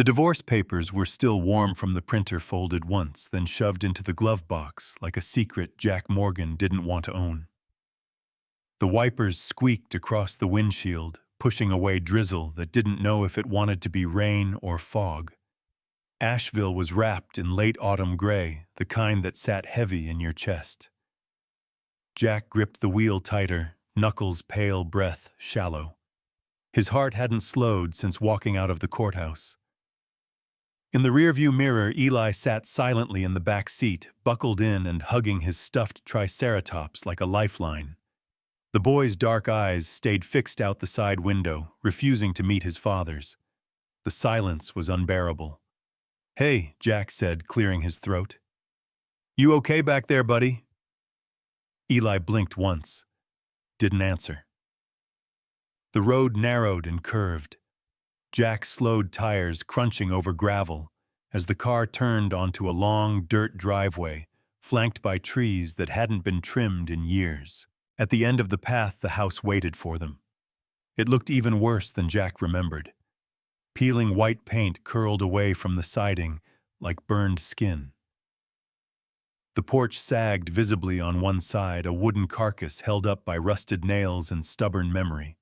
The divorce papers were still warm from the printer, folded once, then shoved into the glove box like a secret Jack Morgan didn't want to own. The wipers squeaked across the windshield, pushing away drizzle that didn't know if it wanted to be rain or fog. Asheville was wrapped in late autumn gray, the kind that sat heavy in your chest. Jack gripped the wheel tighter, knuckles pale, breath shallow. His heart hadn't slowed since walking out of the courthouse. In the rearview mirror, Eli sat silently in the back seat, buckled in and hugging his stuffed triceratops like a lifeline. The boy's dark eyes stayed fixed out the side window, refusing to meet his father's. The silence was unbearable. "Hey," Jack said, clearing his throat. "You okay back there, buddy?" Eli blinked once. Didn't answer. The road narrowed and curved. Jack slowed tires crunching over gravel as the car turned onto a long dirt driveway, flanked by trees that hadn't been trimmed in years. At the end of the path, the house waited for them. It looked even worse than Jack remembered. Peeling white paint curled away from the siding like burned skin. The porch sagged visibly on one side, a wooden carcass held up by rusted nails and stubborn memory.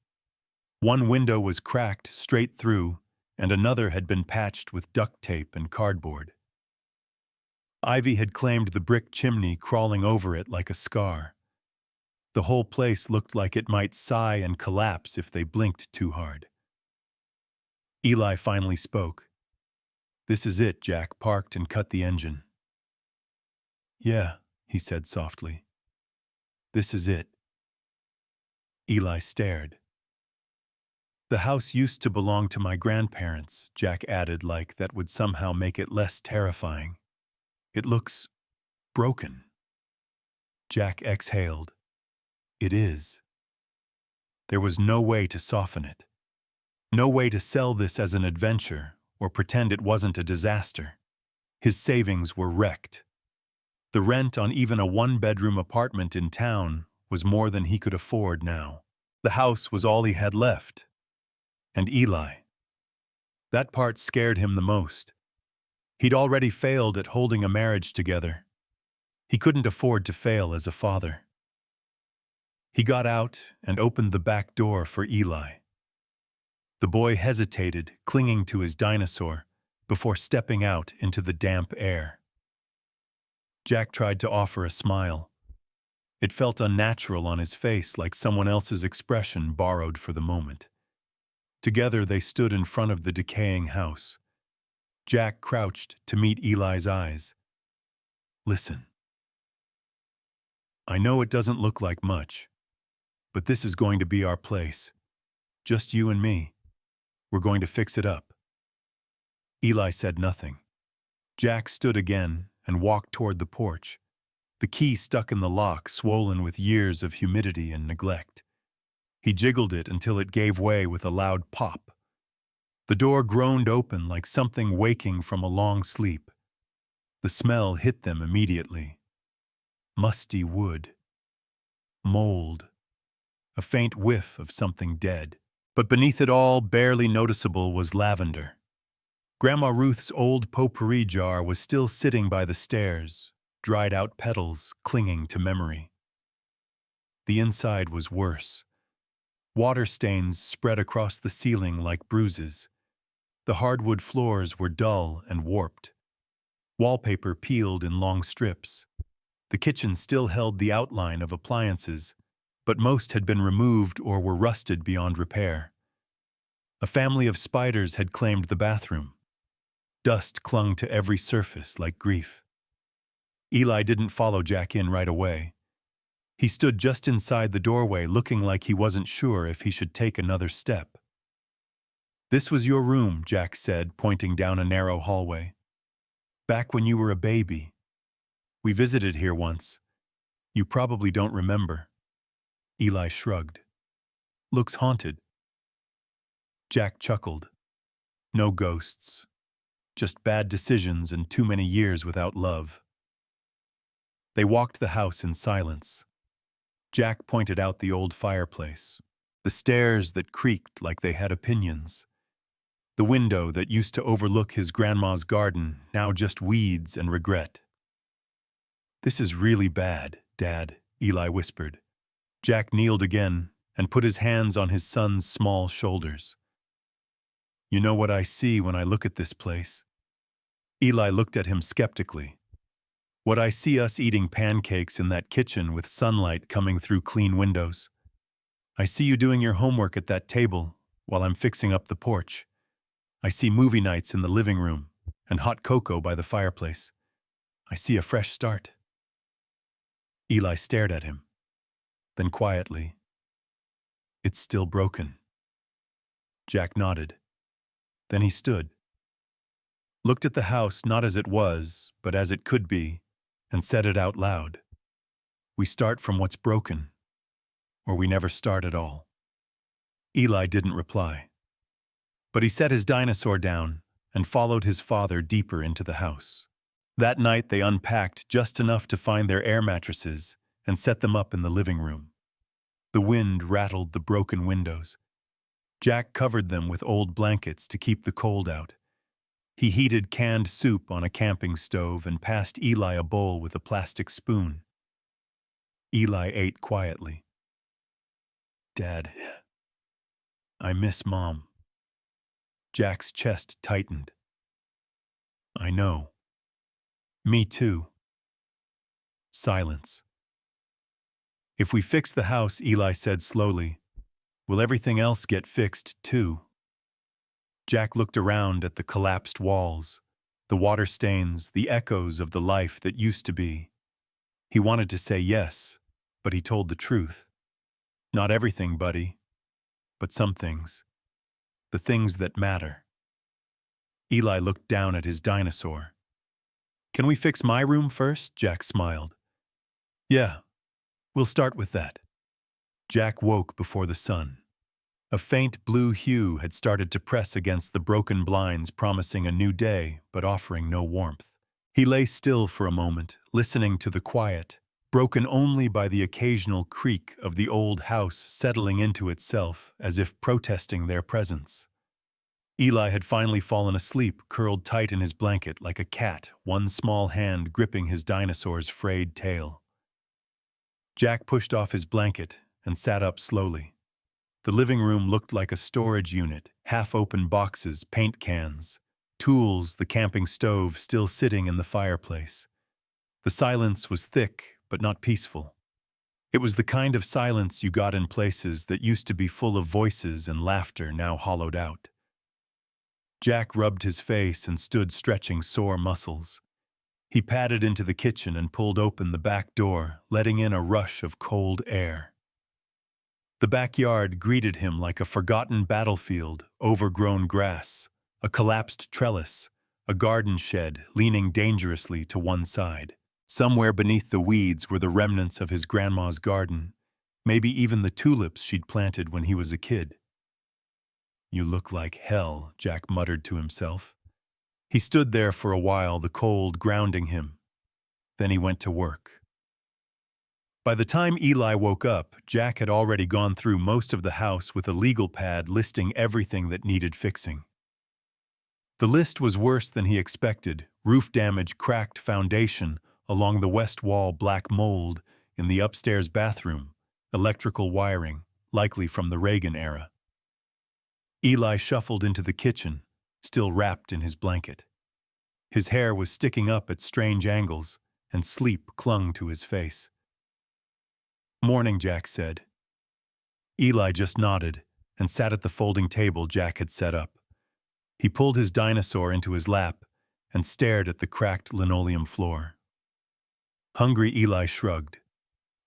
One window was cracked straight through, and another had been patched with duct tape and cardboard. Ivy had claimed the brick chimney, crawling over it like a scar. The whole place looked like it might sigh and collapse if they blinked too hard. Eli finally spoke. "This is it." Jack parked and cut the engine. "Yeah," he said softly. "This is it." Eli stared. "The house used to belong to my grandparents," Jack added, like that would somehow make it less terrifying. "It looks broken." Jack exhaled. "It is." There was no way to soften it. No way to sell this as an adventure or pretend it wasn't a disaster. His savings were wrecked. The rent on even a one-bedroom apartment in town was more than he could afford now. The house was all he had left. And Eli. That part scared him the most. He'd already failed at holding a marriage together. He couldn't afford to fail as a father. He got out and opened the back door for Eli. The boy hesitated, clinging to his dinosaur, before stepping out into the damp air. Jack tried to offer a smile. It felt unnatural on his face, like someone else's expression borrowed for the moment. Together they stood in front of the decaying house. Jack crouched to meet Eli's eyes. "Listen. I know it doesn't look like much, but this is going to be our place. Just you and me. We're going to fix it up." Eli said nothing. Jack stood again and walked toward the porch, the key stuck in the lock, swollen with years of humidity and neglect. He jiggled it until it gave way with a loud pop. The door groaned open like something waking from a long sleep. The smell hit them immediately. Musty wood. Mold. A faint whiff of something dead. But beneath it all, barely noticeable, was lavender. Grandma Ruth's old potpourri jar was still sitting by the stairs, dried-out petals clinging to memory. The inside was worse. Water stains spread across the ceiling like bruises. The hardwood floors were dull and warped. Wallpaper peeled in long strips. The kitchen still held the outline of appliances, but most had been removed or were rusted beyond repair. A family of spiders had claimed the bathroom. Dust clung to every surface like grief. Eli didn't follow Jack in right away. He stood just inside the doorway, looking like he wasn't sure if he should take another step. "This was your room," Jack said, pointing down a narrow hallway. "Back when you were a baby. We visited here once. You probably don't remember." Eli shrugged. "Looks haunted." Jack chuckled. "No ghosts. Just bad decisions and too many years without love." They walked the house in silence. Jack pointed out the old fireplace, the stairs that creaked like they had opinions. The window that used to overlook his grandma's garden, now just weeds and regret. "This is really bad, Dad," Eli whispered. Jack kneeled again and put his hands on his son's small shoulders. "You know what I see when I look at this place?" Eli looked at him skeptically. "What I see us eating pancakes in that kitchen with sunlight coming through clean windows. I see you doing your homework at that table while I'm fixing up the porch. I see movie nights in the living room and hot cocoa by the fireplace. I see a fresh start." Eli stared at him. Then quietly, "It's still broken." Jack nodded. Then he stood, looked at the house not as it was, but as it could be, and said it out loud. "We start from what's broken, or we never start at all." Eli didn't reply, but he set his dinosaur down and followed his father deeper into the house. That night they unpacked just enough to find their air mattresses and set them up in the living room. The wind rattled the broken windows. Jack covered them with old blankets to keep the cold out. He heated canned soup on a camping stove and passed Eli a bowl with a plastic spoon. Eli ate quietly. "Dad, I miss Mom." Jack's chest tightened. "I know. Me too." Silence. "If we fix the house," Eli said slowly, "will everything else get fixed too?" Jack looked around at the collapsed walls, the water stains, the echoes of the life that used to be. He wanted to say yes, but he told the truth. "Not everything, buddy, but some things. The things that matter." Eli looked down at his dinosaur. "Can we fix my room first?" Jack smiled. "Yeah, we'll start with that." Jack woke before the sun. A faint blue hue had started to press against the broken blinds, promising a new day, but offering no warmth. He lay still for a moment, listening to the quiet, broken only by the occasional creak of the old house settling into itself as if protesting their presence. Eli had finally fallen asleep, curled tight in his blanket like a cat, one small hand gripping his dinosaur's frayed tail. Jack pushed off his blanket and sat up slowly. The living room looked like a storage unit, half-open boxes, paint cans, tools, the camping stove still sitting in the fireplace. The silence was thick, but not peaceful. It was the kind of silence you got in places that used to be full of voices and laughter now hollowed out. Jack rubbed his face and stood stretching sore muscles. He padded into the kitchen and pulled open the back door, letting in a rush of cold air. The backyard greeted him like a forgotten battlefield, overgrown grass, a collapsed trellis, a garden shed leaning dangerously to one side. Somewhere beneath the weeds were the remnants of his grandma's garden, maybe even the tulips she'd planted when he was a kid. "You look like hell," Jack muttered to himself. He stood there for a while, the cold grounding him. Then he went to work. By the time Eli woke up, Jack had already gone through most of the house with a legal pad listing everything that needed fixing. The list was worse than he expected: roof damage, cracked foundation along the west wall, black mold in the upstairs bathroom, electrical wiring, likely from the Reagan era. Eli shuffled into the kitchen, still wrapped in his blanket. His hair was sticking up at strange angles, and sleep clung to his face. "Morning," Jack said. Eli just nodded and sat at the folding table Jack had set up. He pulled his dinosaur into his lap and stared at the cracked linoleum floor. Hungry Eli shrugged.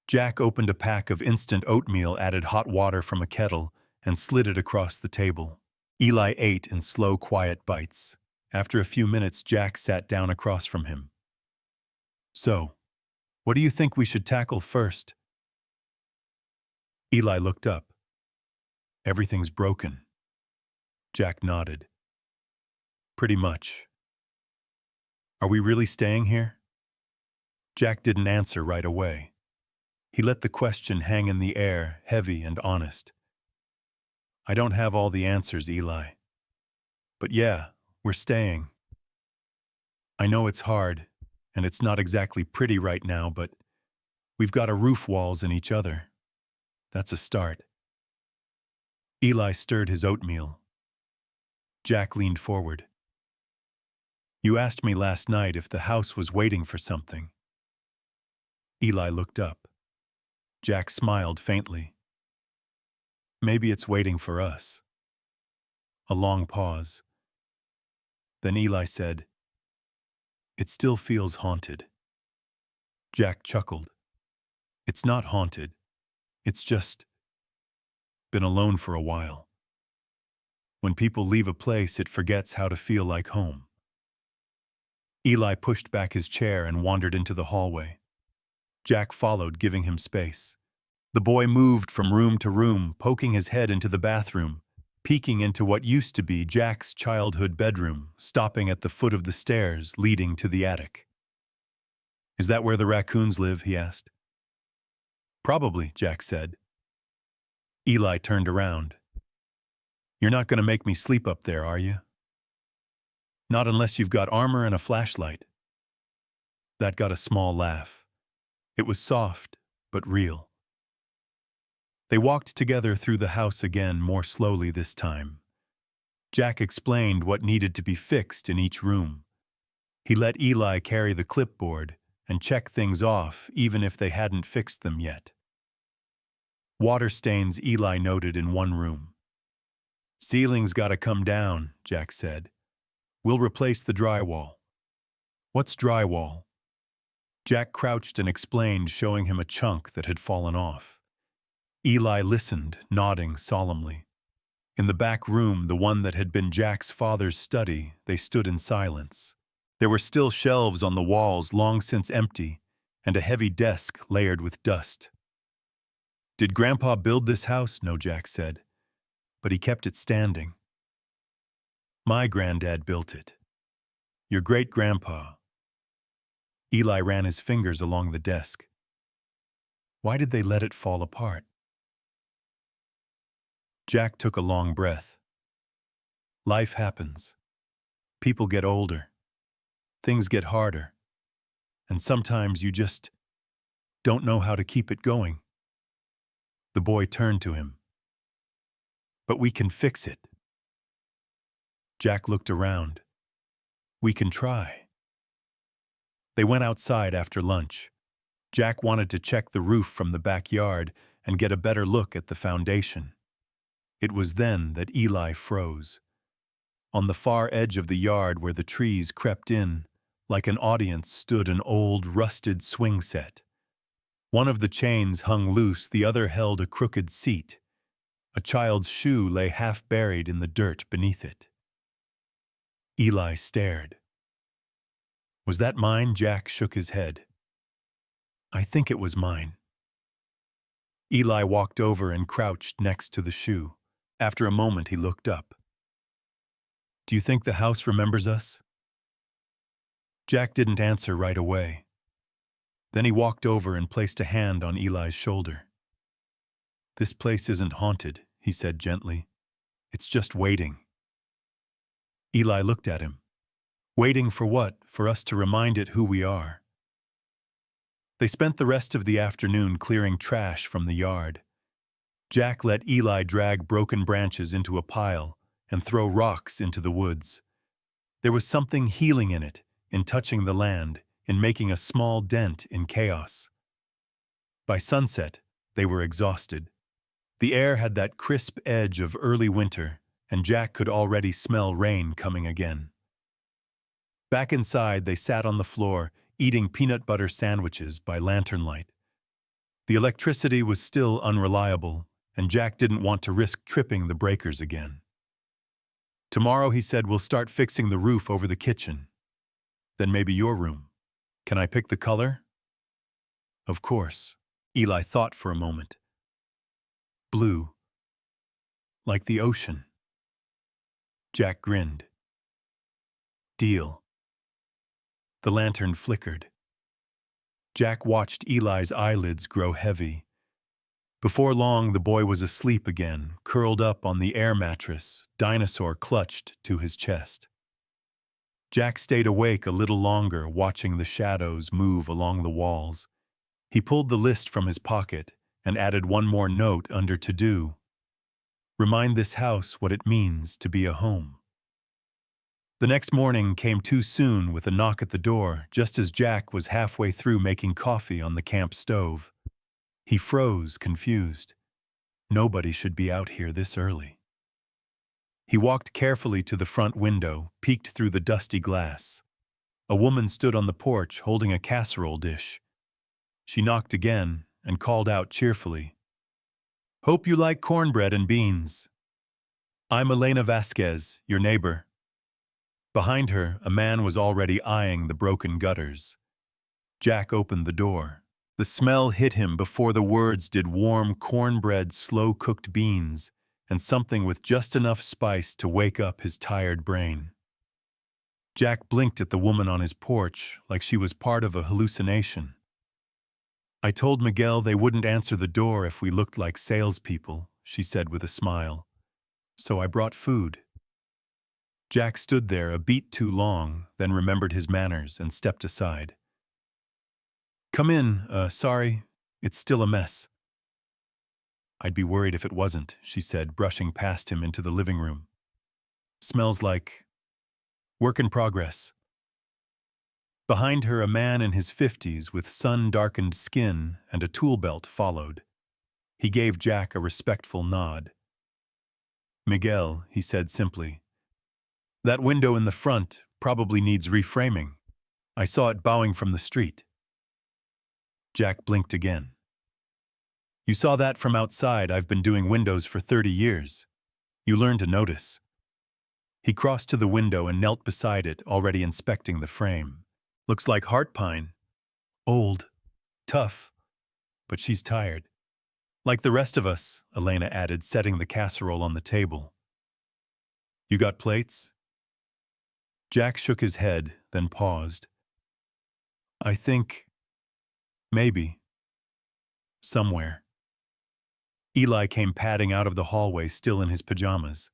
Jack opened a pack of instant oatmeal, added hot water from a kettle, and slid it across the table. Eli ate in slow, quiet bites. After a few minutes, Jack sat down across from him. "So, what do you think we should tackle first?" Eli looked up. "Everything's broken." Jack nodded. "Pretty much. Are we really staying here?" Jack didn't answer right away. He let the question hang in the air, heavy and honest. "I don't have all the answers, Eli. But yeah, we're staying. I know it's hard, and it's not exactly pretty right now, but we've got a roof walls in each other. That's a start. Eli stirred his oatmeal. Jack leaned forward. You asked me last night if the house was waiting for something. Eli looked up. Jack smiled faintly. Maybe it's waiting for us. A long pause. Then Eli said, It still feels haunted. Jack chuckled. It's not haunted. It's just been alone for a while. When people leave a place, it forgets how to feel like home. Eli pushed back his chair and wandered into the hallway. Jack followed, giving him space. The boy moved from room to room, poking his head into the bathroom, peeking into what used to be Jack's childhood bedroom, stopping at the foot of the stairs leading to the attic. Is that where the raccoons live? He asked. Probably, Jack said. Eli turned around. You're not going to make me sleep up there, are you? Not unless you've got armor and a flashlight. That got a small laugh. It was soft, but real. They walked together through the house again, more slowly this time. Jack explained what needed to be fixed in each room. He let Eli carry the clipboard and check things off even if they hadn't fixed them yet. Water stains Eli noted in one room. Ceiling's gotta come down, Jack said. We'll replace the drywall. What's drywall? Jack crouched and explained, showing him a chunk that had fallen off. Eli listened, nodding solemnly. In the back room, the one that had been Jack's father's study, they stood in silence. There were still shelves on the walls, long since empty, and a heavy desk layered with dust. Did Grandpa build this house? No, Jack said. But he kept it standing. My granddad built it. Your great-grandpa. Eli ran his fingers along the desk. Why did they let it fall apart? Jack took a long breath. Life happens. People get older. Things get harder. And sometimes you just don't know how to keep it going. The boy turned to him. But we can fix it. Jack looked around. We can try. They went outside after lunch. Jack wanted to check the roof from the backyard and get a better look at the foundation. It was then that Eli froze. On the far edge of the yard where the trees crept in, like an audience, stood an old, rusted swing set. One of the chains hung loose, the other held a crooked seat. A child's shoe lay half buried in the dirt beneath it. Eli stared. Was that mine? Jack shook his head. I think it was mine. Eli walked over and crouched next to the shoe. After a moment, he looked up. Do you think the house remembers us? Jack didn't answer right away. Then he walked over and placed a hand on Eli's shoulder. This place isn't haunted, he said gently. It's just waiting. Eli looked at him. Waiting for what? For us to remind it who we are. They spent the rest of the afternoon clearing trash from the yard. Jack let Eli drag broken branches into a pile and throw rocks into the woods. There was something healing in it, in touching the land, in making a small dent in chaos. By sunset, they were exhausted. The air had that crisp edge of early winter, and Jack could already smell rain coming again. Back inside, they sat on the floor, eating peanut butter sandwiches by lantern light. The electricity was still unreliable, and Jack didn't want to risk tripping the breakers again. Tomorrow, he said, we'll start fixing the roof over the kitchen. Then maybe your room. Can I pick the color? Of course. Eli thought for a moment. Blue. Like the ocean. Jack grinned. Deal. The lantern flickered. Jack watched Eli's eyelids grow heavy. Before long, the boy was asleep again, curled up on the air mattress, dinosaur clutched to his chest. Jack stayed awake a little longer, watching the shadows move along the walls. He pulled the list from his pocket and added one more note under to do. Remind this house what it means to be a home. The next morning came too soon with a knock at the door, just as Jack was halfway through making coffee on the camp stove. He froze, confused. Nobody should be out here this early. He walked carefully to the front window, peeked through the dusty glass. A woman stood on the porch holding a casserole dish. She knocked again and called out cheerfully, "Hope you like cornbread and beans. I'm Elena Vasquez, your neighbor." Behind her, a man was already eyeing the broken gutters. Jack opened the door. The smell hit him before the words did: warm cornbread, slow-cooked beans, and something with just enough spice to wake up his tired brain. Jack blinked at the woman on his porch like she was part of a hallucination. "I told Miguel they wouldn't answer the door if we looked like salespeople," she said with a smile. "So I brought food." Jack stood there a beat too long, then remembered his manners and stepped aside. "Come in, sorry, it's still a mess." "I'd be worried if it wasn't," she said, brushing past him into the living room. "Smells like work in progress." Behind her, a man in his 50s with sun-darkened skin and a tool belt followed. He gave Jack a respectful nod. "Miguel," he said simply. "That window in the front probably needs reframing. I saw it bowing from the street." Jack blinked again. "You saw that from outside. I've been doing windows for 30 years. You learn to notice." He crossed to the window and knelt beside it, already inspecting the frame. "Looks like heart pine. Old. Tough. But she's tired. Like the rest of us," Elena added, setting the casserole on the table. "You got plates?" Jack shook his head, then paused. "I think maybe. Somewhere." Eli came padding out of the hallway, still in his pajamas.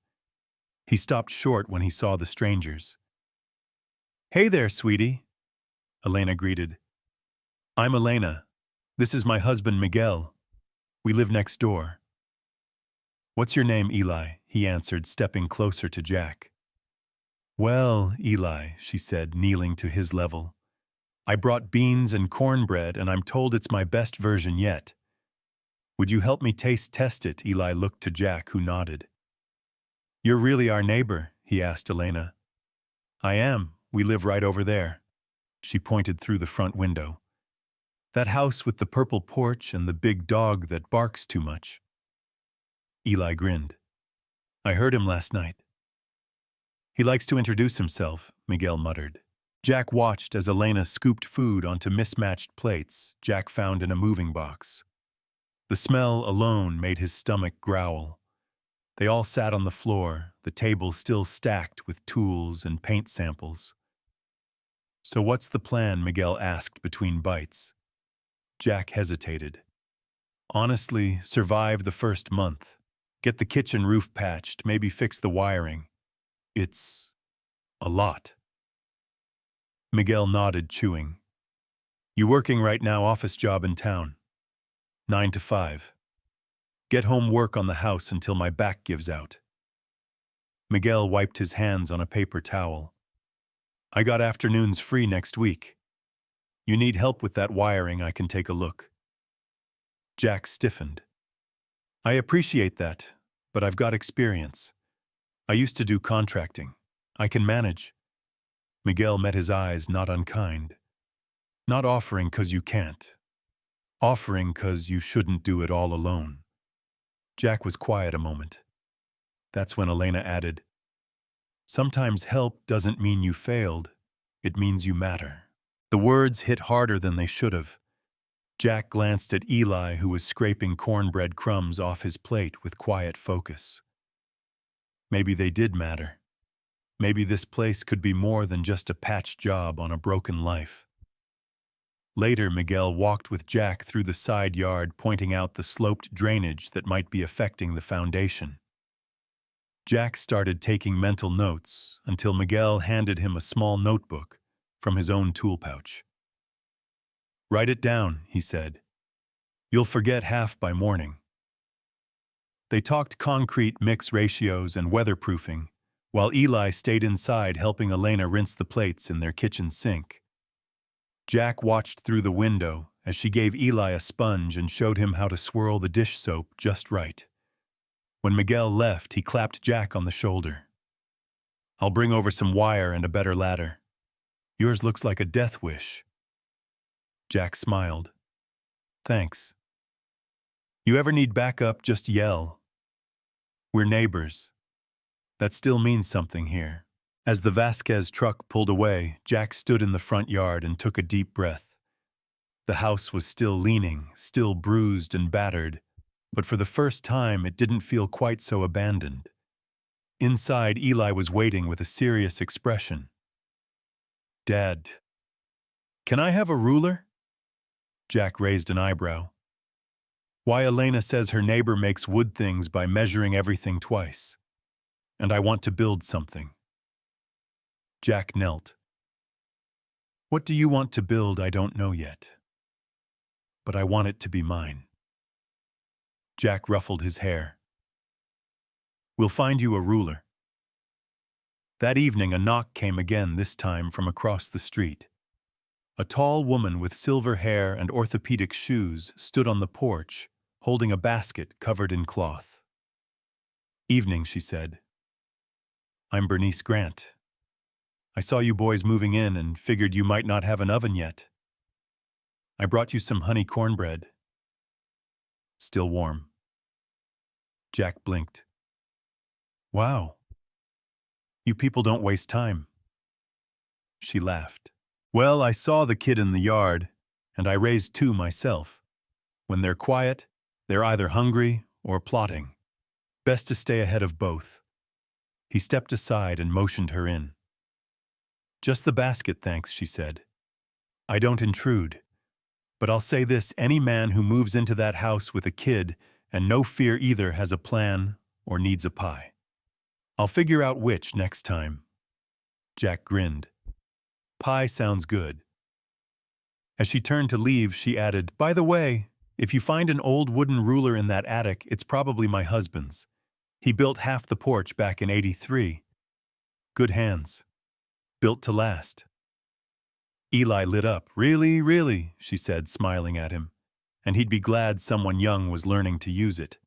He stopped short when he saw the strangers. "Hey there, sweetie," Elena greeted. "I'm Elena. This is my husband, Miguel. We live next door." "What's your name, Eli?" he answered, stepping closer to Jack. "Well, Eli," she said, kneeling to his level. "I brought beans and cornbread, and I'm told it's my best version yet. Would you help me taste test it?" Eli looked to Jack, who nodded. "You're really our neighbor?" he asked Elena. "I am. We live right over there." She pointed through the front window. "That house with the purple porch and the big dog that barks too much." Eli grinned. "I heard him last night." "He likes to introduce himself," Miguel muttered. Jack watched as Elena scooped food onto mismatched plates Jack found in a moving box. The smell alone made his stomach growl. They all sat on the floor, the table still stacked with tools and paint samples. "So what's the plan?" Miguel asked between bites. Jack hesitated. "Honestly, survive the first month. Get the kitchen roof patched, maybe fix the wiring. It's a lot." Miguel nodded, chewing. "You working right now? Office job in town. 9 to 5. Get home, work on the house until my back gives out." Miguel wiped his hands on a paper towel. "I got afternoons free next week. You need help with that wiring, I can take a look." Jack stiffened. "I appreciate that, but I've got experience. I used to do contracting. I can manage." Miguel met his eyes, not unkind. "Not offering 'cause you can't. Offering 'cause you shouldn't do it all alone." Jack was quiet a moment. That's when Elena added, "Sometimes help doesn't mean you failed. It means you matter." The words hit harder than they should have. Jack glanced at Eli, who was scraping cornbread crumbs off his plate with quiet focus. Maybe they did matter. Maybe this place could be more than just a patch job on a broken life. Later, Miguel walked with Jack through the side yard, pointing out the sloped drainage that might be affecting the foundation. Jack started taking mental notes until Miguel handed him a small notebook from his own tool pouch. "Write it down," he said. "You'll forget half by morning." They talked concrete mix ratios and weatherproofing, while Eli stayed inside helping Elena rinse the plates in their kitchen sink. Jack watched through the window as she gave Eli a sponge and showed him how to swirl the dish soap just right. When Miguel left, he clapped Jack on the shoulder. "I'll bring over some wire and a better ladder. Yours looks like a death wish." Jack smiled. "Thanks. You ever need backup, just yell. We're neighbors. That still means something here." As the Vasquez truck pulled away, Jack stood in the front yard and took a deep breath. The house was still leaning, still bruised and battered, but for the first time it didn't feel quite so abandoned. Inside, Eli was waiting with a serious expression. "Dad, can I have a ruler?" Jack raised an eyebrow. "Why, Elena says her neighbor makes wood things by measuring everything twice. And I want to build something." Jack knelt. "What do you want to build? I don't know yet. But I want it to be mine." Jack ruffled his hair. "We'll find you a ruler." That evening a knock came again, this time from across the street. A tall woman with silver hair and orthopedic shoes stood on the porch, holding a basket covered in cloth. "Evening," she said. "I'm Bernice Grant. I saw you boys moving in and figured you might not have an oven yet. I brought you some honey cornbread. Still warm." Jack blinked. "Wow. You people don't waste time." She laughed. "Well, I saw the kid in the yard, and I raised two myself. When they're quiet, they're either hungry or plotting. Best to stay ahead of both." He stepped aside and motioned her in. "Just the basket, thanks," she said. "I don't intrude. But I'll say this, any man who moves into that house with a kid and no fear either has a plan or needs a pie. I'll figure out which next time." Jack grinned. "Pie sounds good." As she turned to leave, she added, "By the way, if you find an old wooden ruler in that attic, it's probably my husband's. He built half the porch back in '83. Good hands. Built to last." Eli lit up. "Really, really," she said, smiling at him, "and he'd be glad someone young was learning to use it."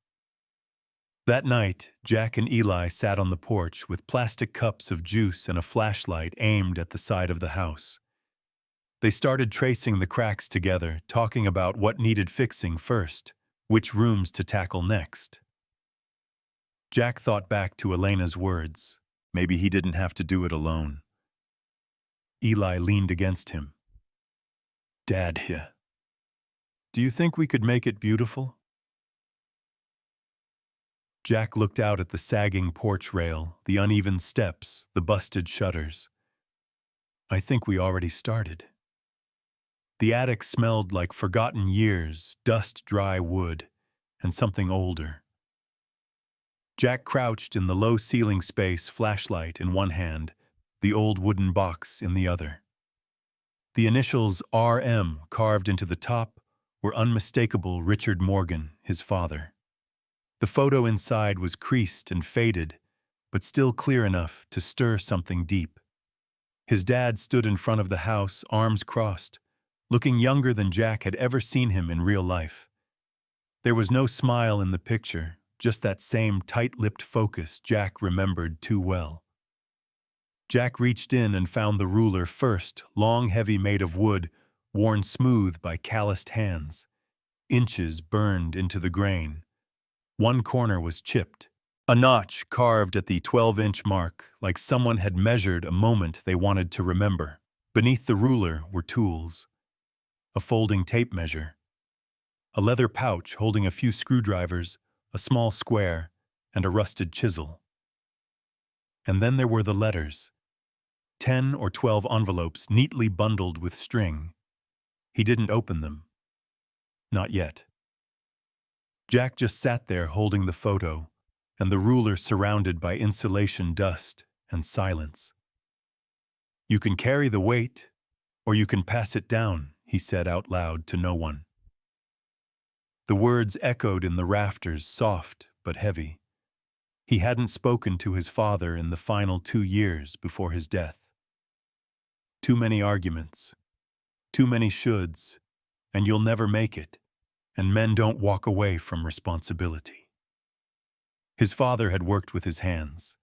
That night, Jack and Eli sat on the porch with plastic cups of juice and a flashlight aimed at the side of the house. They started tracing the cracks together, talking about what needed fixing first, which rooms to tackle next. Jack thought back to Elena's words. Maybe he didn't have to do it alone. Eli leaned against him. "Dad here. Do you think we could make it beautiful?" Jack looked out at the sagging porch rail, the uneven steps, the busted shutters. "I think we already started." The attic smelled like forgotten years, dust-dry wood, and something older. Jack crouched in the low ceiling space, flashlight in one hand, the old wooden box in the other. The initials RM carved into the top were unmistakable. Richard Morgan, his father. The photo inside was creased and faded, but still clear enough to stir something deep. His dad stood in front of the house, arms crossed, looking younger than Jack had ever seen him in real life. There was no smile in the picture, just that same tight-lipped focus Jack remembered too well. Jack reached in and found the ruler first, long, heavy, made of wood, worn smooth by calloused hands. Inches burned into the grain. One corner was chipped, a notch carved at the 12-inch mark, like someone had measured a moment they wanted to remember. Beneath the ruler were tools. A folding tape measure, a leather pouch holding a few screwdrivers, a small square, and a rusted chisel. And then there were the letters. 10 or 12 envelopes neatly bundled with string. He didn't open them. Not yet. Jack just sat there holding the photo, and the ruler surrounded by insulation dust and silence. "You can carry the weight, or you can pass it down," he said out loud to no one. The words echoed in the rafters, soft but heavy. He hadn't spoken to his father in the final 2 years before his death. Too many arguments, too many shoulds, and you'll never make it, and men don't walk away from responsibility. His father had worked with his hands.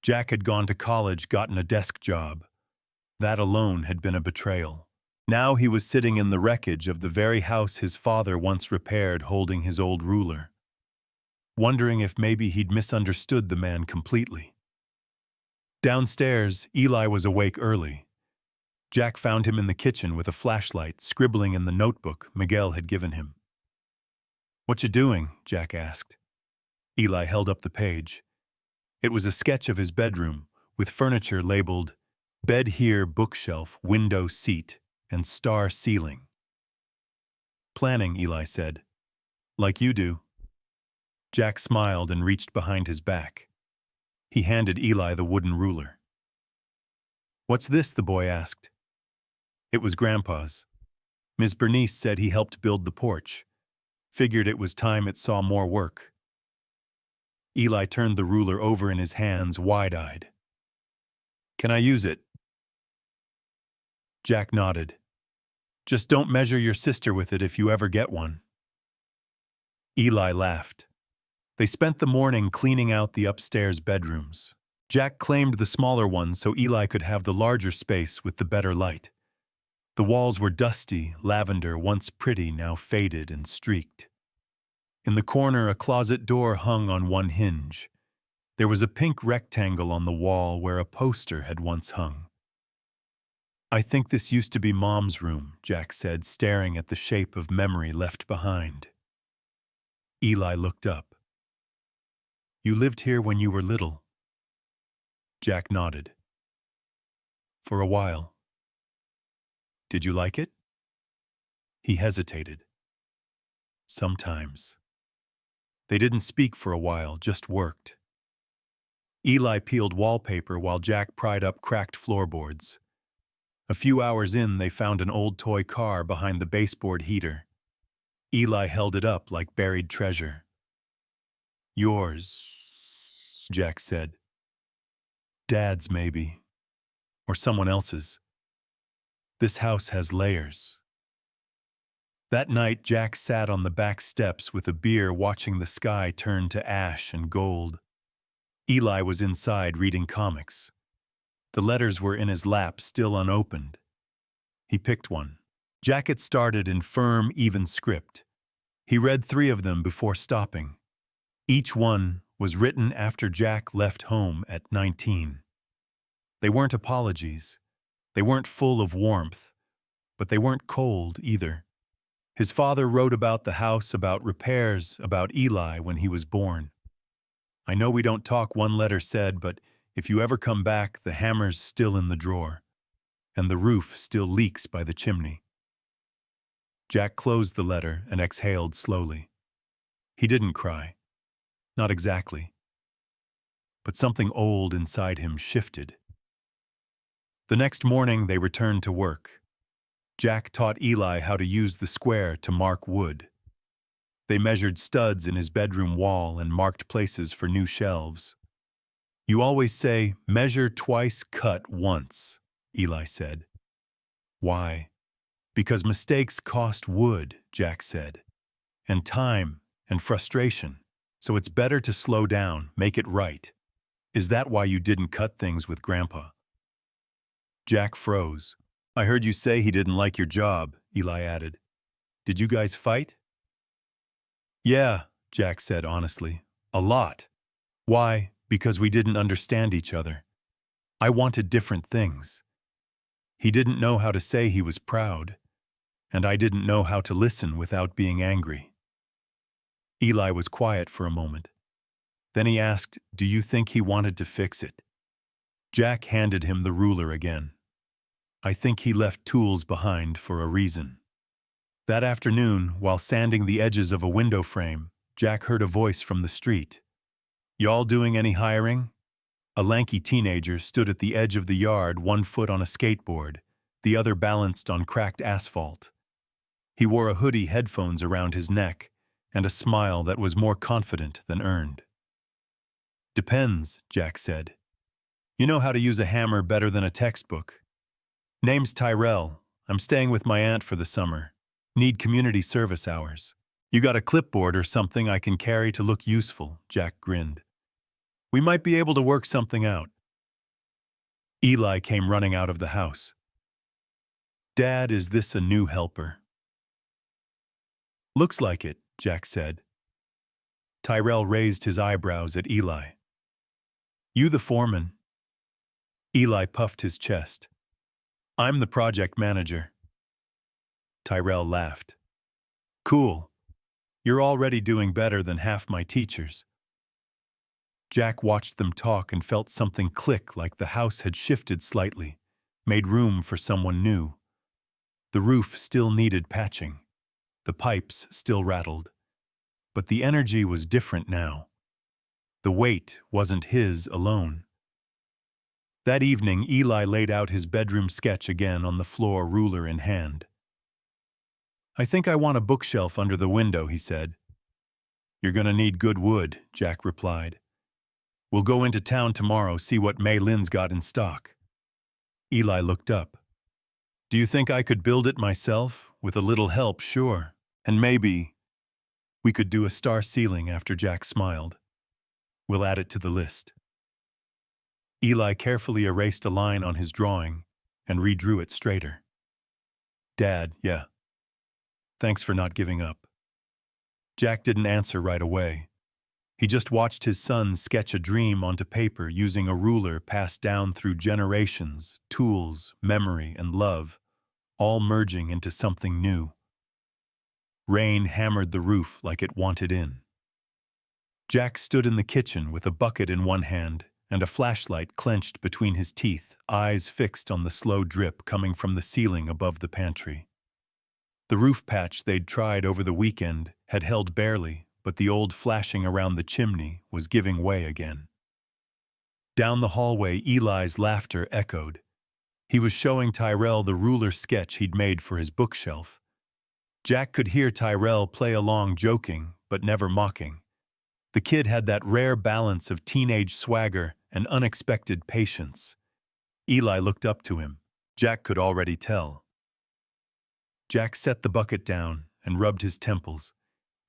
Jack had gone to college, gotten a desk job. That alone had been a betrayal. Now he was sitting in the wreckage of the very house his father once repaired, holding his old ruler, wondering if maybe he'd misunderstood the man completely. Downstairs, Eli was awake early. Jack found him in the kitchen with a flashlight, scribbling in the notebook Miguel had given him. "What you doing?" Jack asked. Eli held up the page. It was a sketch of his bedroom, with furniture labeled "Bed here, bookshelf, window seat, and star ceiling." "Planning," Eli said. "Like you do." Jack smiled and reached behind his back. He handed Eli the wooden ruler. "What's this?" the boy asked. It was Grandpa's. Ms. Bernice said he helped build the porch. Figured it was time it saw more work. Eli turned the ruler over in his hands, wide-eyed. "Can I use it?" Jack nodded. "Just don't measure your sister with it if you ever get one." Eli laughed. They spent the morning cleaning out the upstairs bedrooms. Jack claimed the smaller one so Eli could have the larger space with the better light. The walls were dusty, lavender, once pretty, now faded and streaked. In the corner, a closet door hung on one hinge. There was a pink rectangle on the wall where a poster had once hung. "I think this used to be Mom's room," Jack said, staring at the shape of memory left behind. Eli looked up. "You lived here when you were little?" Jack nodded. "For a while." "Did you like it?" He hesitated. "Sometimes." They didn't speak for a while, just worked. Eli peeled wallpaper while Jack pried up cracked floorboards. A few hours in, they found an old toy car behind the baseboard heater. Eli held it up like buried treasure. "Yours," Jack said. "Dad's, maybe. Or someone else's. This house has layers." That night, Jack sat on the back steps with a beer, watching the sky turn to ash and gold. Eli was inside reading comics. The letters were in his lap, still unopened. He picked one. Jack had started in firm, even script. He read 3 of them before stopping. Each one was written after Jack left home at 19. They weren't apologies. They weren't full of warmth. But they weren't cold either. His father wrote about the house, about repairs, about Eli when he was born. "I know we don't talk," one letter said, "but if you ever come back, the hammer's still in the drawer, and the roof still leaks by the chimney." Jack closed the letter and exhaled slowly. He didn't cry. Not exactly. But something old inside him shifted. The next morning, they returned to work. Jack taught Eli how to use the square to mark wood. They measured studs in his bedroom wall and marked places for new shelves. "You always say, 'Measure twice, cut once,'" Eli said. "Why?" "Because mistakes cost wood," Jack said, "and time and frustration. So it's better to slow down, make it right." "Is that why you didn't cut things with Grandpa?" Jack froze. "I heard you say he didn't like your job," Eli added. "Did you guys fight?" "Yeah," Jack said honestly. "A lot." "Why?" "Because we didn't understand each other. I wanted different things. He didn't know how to say he was proud, and I didn't know how to listen without being angry." Eli was quiet for a moment. Then he asked, "Do you think he wanted to fix it?" Jack handed him the ruler again. "I think he left tools behind for a reason." That afternoon, while sanding the edges of a window frame, Jack heard a voice from the street. "Y'all doing any hiring?" A lanky teenager stood at the edge of the yard, one foot on a skateboard, the other balanced on cracked asphalt. He wore a hoodie, headphones around his neck, and a smile that was more confident than earned. "Depends," Jack said. "You know how to use a hammer better than a textbook." "Name's Tyrell. I'm staying with my aunt for the summer. Need community service hours. You got a clipboard or something I can carry to look useful?" Jack grinned. "We might be able to work something out." Eli came running out of the house. "Dad, is this a new helper?" "Looks like it," Jack said. Tyrell raised his eyebrows at Eli. "You the foreman?" Eli puffed his chest. "I'm the project manager." Tyrell laughed. "Cool. You're already doing better than half my teachers." Jack watched them talk and felt something click, like the house had shifted slightly, made room for someone new. The roof still needed patching. The pipes still rattled. But the energy was different now. The weight wasn't his alone. That evening, Eli laid out his bedroom sketch again on the floor, ruler in hand. "I think I want a bookshelf under the window," he said. "You're gonna need good wood," Jack replied. "We'll go into town tomorrow, see what Mei Lin's got in stock." Eli looked up. "Do you think I could build it myself? With a little help, sure. And maybe we could do a star ceiling," after Jack smiled. "We'll add it to the list." Eli carefully erased a line on his drawing and redrew it straighter. "Dad, yeah. Thanks for not giving up." Jack didn't answer right away. He just watched his son sketch a dream onto paper using a ruler passed down through generations, tools, memory, and love, all merging into something new. Rain hammered the roof like it wanted in. Jack stood in the kitchen with a bucket in one hand and a flashlight clenched between his teeth, eyes fixed on the slow drip coming from the ceiling above the pantry. The roof patch they'd tried over the weekend had held barely, but the old flashing around the chimney was giving way again. Down the hallway, Eli's laughter echoed. He was showing Tyrell the ruler sketch he'd made for his bookshelf. Jack could hear Tyrell play along, joking, but never mocking. The kid had that rare balance of teenage swagger and unexpected patience. Eli looked up to him. Jack could already tell. Jack set the bucket down and rubbed his temples.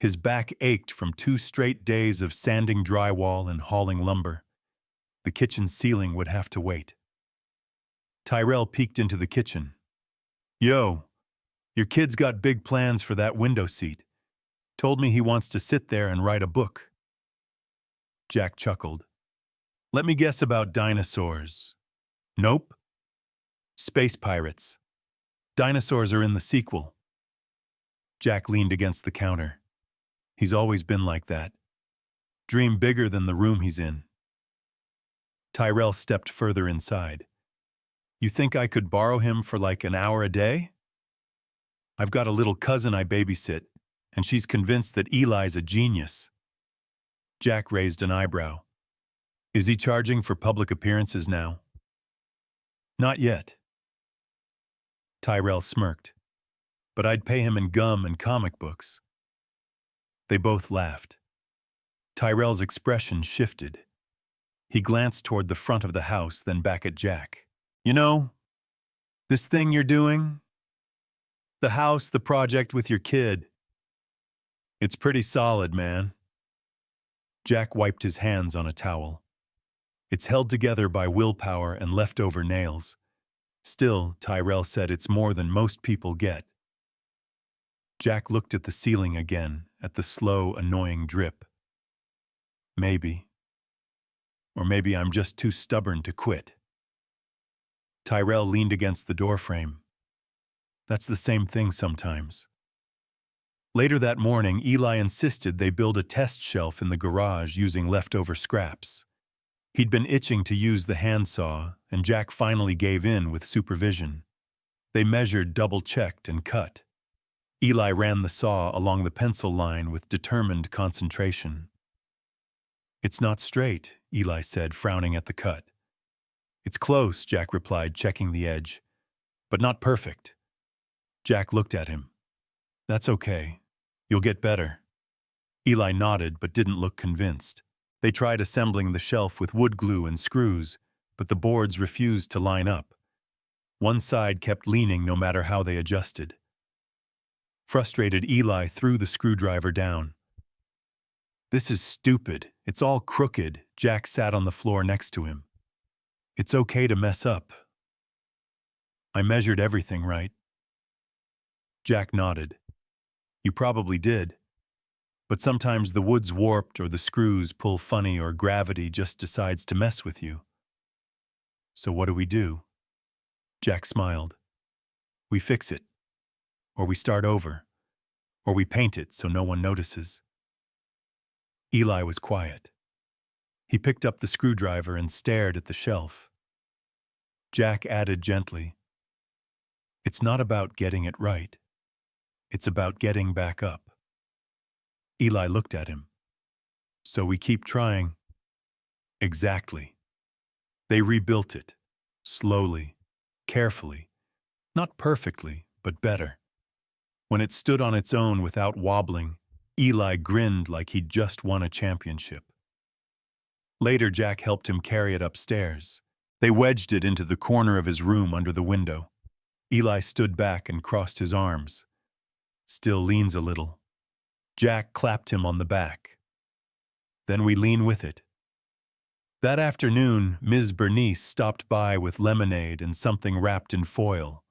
His back ached from 2 straight days of sanding drywall and hauling lumber. The kitchen ceiling would have to wait. Tyrell peeked into the kitchen. "Yo, your kid's got big plans for that window seat. Told me he wants to sit there and write a book." Jack chuckled. "Let me guess, about dinosaurs." "Nope. Space pirates. Dinosaurs are in the sequel." Jack leaned against the counter. He's always been like that. Dream bigger than the room he's in. Tyrell stepped further inside. "You think I could borrow him for like an hour a day? I've got a little cousin I babysit, and she's convinced that Eli's a genius." Jack raised an eyebrow. "Is he charging for public appearances now?" "Not yet." Tyrell smirked. "But I'd pay him in gum and comic books." They both laughed. Tyrell's expression shifted. He glanced toward the front of the house, then back at Jack. "You know, this thing you're doing? The house, the project with your kid. It's pretty solid, man." Jack wiped his hands on a towel. "It's held together by willpower and leftover nails. Still," Tyrell said, "it's more than most people get." Jack looked at the ceiling again, at the slow, annoying drip. "Maybe. Or maybe I'm just too stubborn to quit." Tyrell leaned against the doorframe. "That's the same thing sometimes." Later that morning, Eli insisted they build a test shelf in the garage using leftover scraps. He'd been itching to use the handsaw, and Jack finally gave in with supervision. They measured, double-checked, and cut. Eli ran the saw along the pencil line with determined concentration. "It's not straight," Eli said, frowning at the cut. "It's close," Jack replied, checking the edge. "But not perfect." Jack looked at him. "That's okay. You'll get better." Eli nodded but didn't look convinced. They tried assembling the shelf with wood glue and screws, but the boards refused to line up. One side kept leaning no matter how they adjusted. Frustrated, Eli threw the screwdriver down. "This is stupid. It's all crooked." Jack sat on the floor next to him. "It's okay to mess up. I measured everything right." Jack nodded. "You probably did. But sometimes the wood's warped or the screws pull funny or gravity just decides to mess with you. So what do we do?" Jack smiled. "We fix it. Or we start over. Or we paint it so no one notices." Eli was quiet. He picked up the screwdriver and stared at the shelf. Jack added gently, "It's not about getting it right. It's about getting back up." Eli looked at him. "So we keep trying." "Exactly." They rebuilt it. Slowly. Carefully. Not perfectly, but better. When it stood on its own without wobbling, Eli grinned like he'd just won a championship. Later, Jack helped him carry it upstairs. They wedged it into the corner of his room under the window. Eli stood back and crossed his arms. "Still leans a little." Jack clapped him on the back. "Then we lean with it." That afternoon, Ms. Bernice stopped by with lemonade and something wrapped in foil.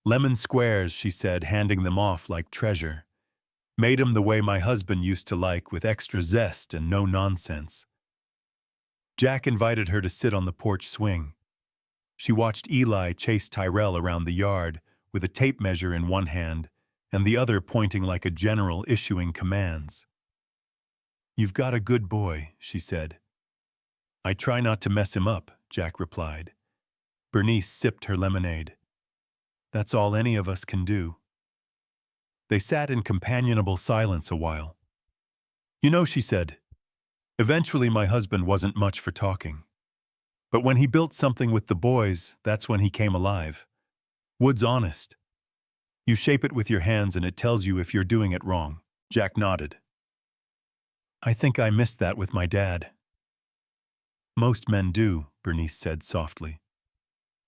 "Lemon squares," she said, handing them off like treasure. "Made 'em the way my husband used to like, with extra zest and no nonsense." Jack invited her to sit on the porch swing. She watched Eli chase Tyrell around the yard with a tape measure in one hand and the other pointing like a general issuing commands. "You've got a good boy," she said. "I try not to mess him up," Jack replied. Bernice sipped her lemonade. "That's all any of us can do." They sat in companionable silence a while. "You know," she said, "eventually my husband wasn't much for talking. But when he built something with the boys, that's when he came alive. Wood's honest. You shape it with your hands and it tells you if you're doing it wrong." Jack nodded. "I think I missed that with my dad." "Most men do," Bernice said softly.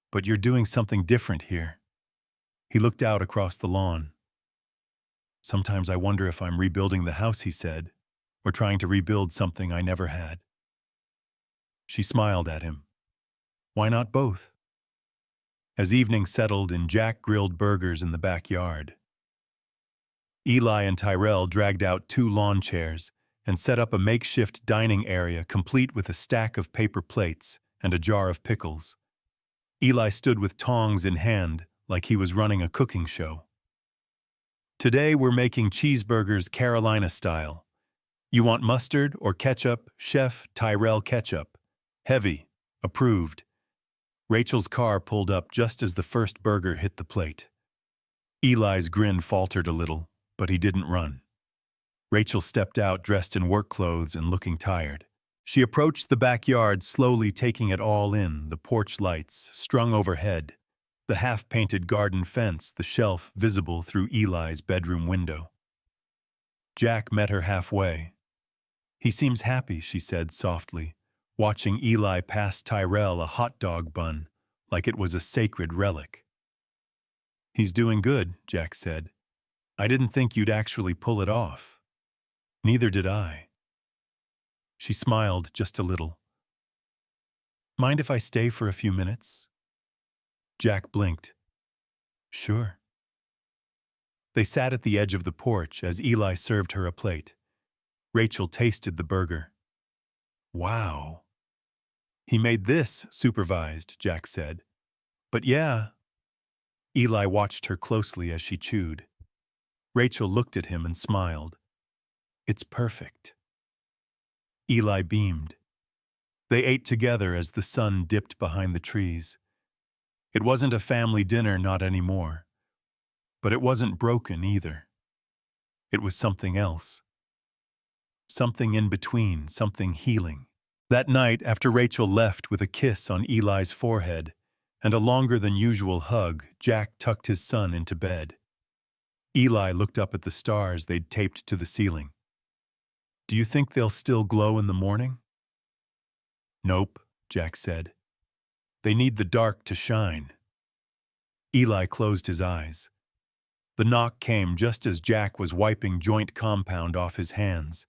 "But you're doing something different here." He looked out across the lawn. "Sometimes I wonder if I'm rebuilding the house," he said, "or trying to rebuild something I never had." She smiled at him. "Why not both?" As evening settled in, Jack grilled burgers in the backyard. Eli and Tyrell dragged out 2 lawn chairs and set up a makeshift dining area complete with a stack of paper plates and a jar of pickles. Eli stood with tongs in hand like he was running a cooking show. "Today we're making cheeseburgers Carolina style. You want mustard or ketchup? Chef Tyrell ketchup. Heavy. Approved." Rachel's car pulled up just as the first burger hit the plate. Eli's grin faltered a little, but he didn't run. Rachel stepped out dressed in work clothes and looking tired. She approached the backyard, slowly taking it all in, the porch lights strung overhead, the half-painted garden fence, the shelf visible through Eli's bedroom window. Jack met her halfway. "He seems happy," she said softly, watching Eli pass Tyrell a hot dog bun like it was a sacred relic. "He's doing good," Jack said. "I didn't think you'd actually pull it off." "Neither did I." She smiled just a little. "Mind if I stay for a few minutes?" Jack blinked. "Sure." They sat at the edge of the porch as Eli served her a plate. Rachel tasted the burger. "Wow." "He made this," supervised, Jack said. "But yeah." Eli watched her closely as she chewed. Rachel looked at him and smiled. "It's perfect." Eli beamed. They ate together as the sun dipped behind the trees. It wasn't a family dinner, not anymore. But it wasn't broken either. It was something else. Something in between, something healing. That night, after Rachel left with a kiss on Eli's forehead and a longer than usual hug, Jack tucked his son into bed. Eli looked up at the stars they'd taped to the ceiling. "Do you think they'll still glow in the morning?" "Nope," Jack said. "They need the dark to shine." Eli closed his eyes. The knock came just as Jack was wiping joint compound off his hands.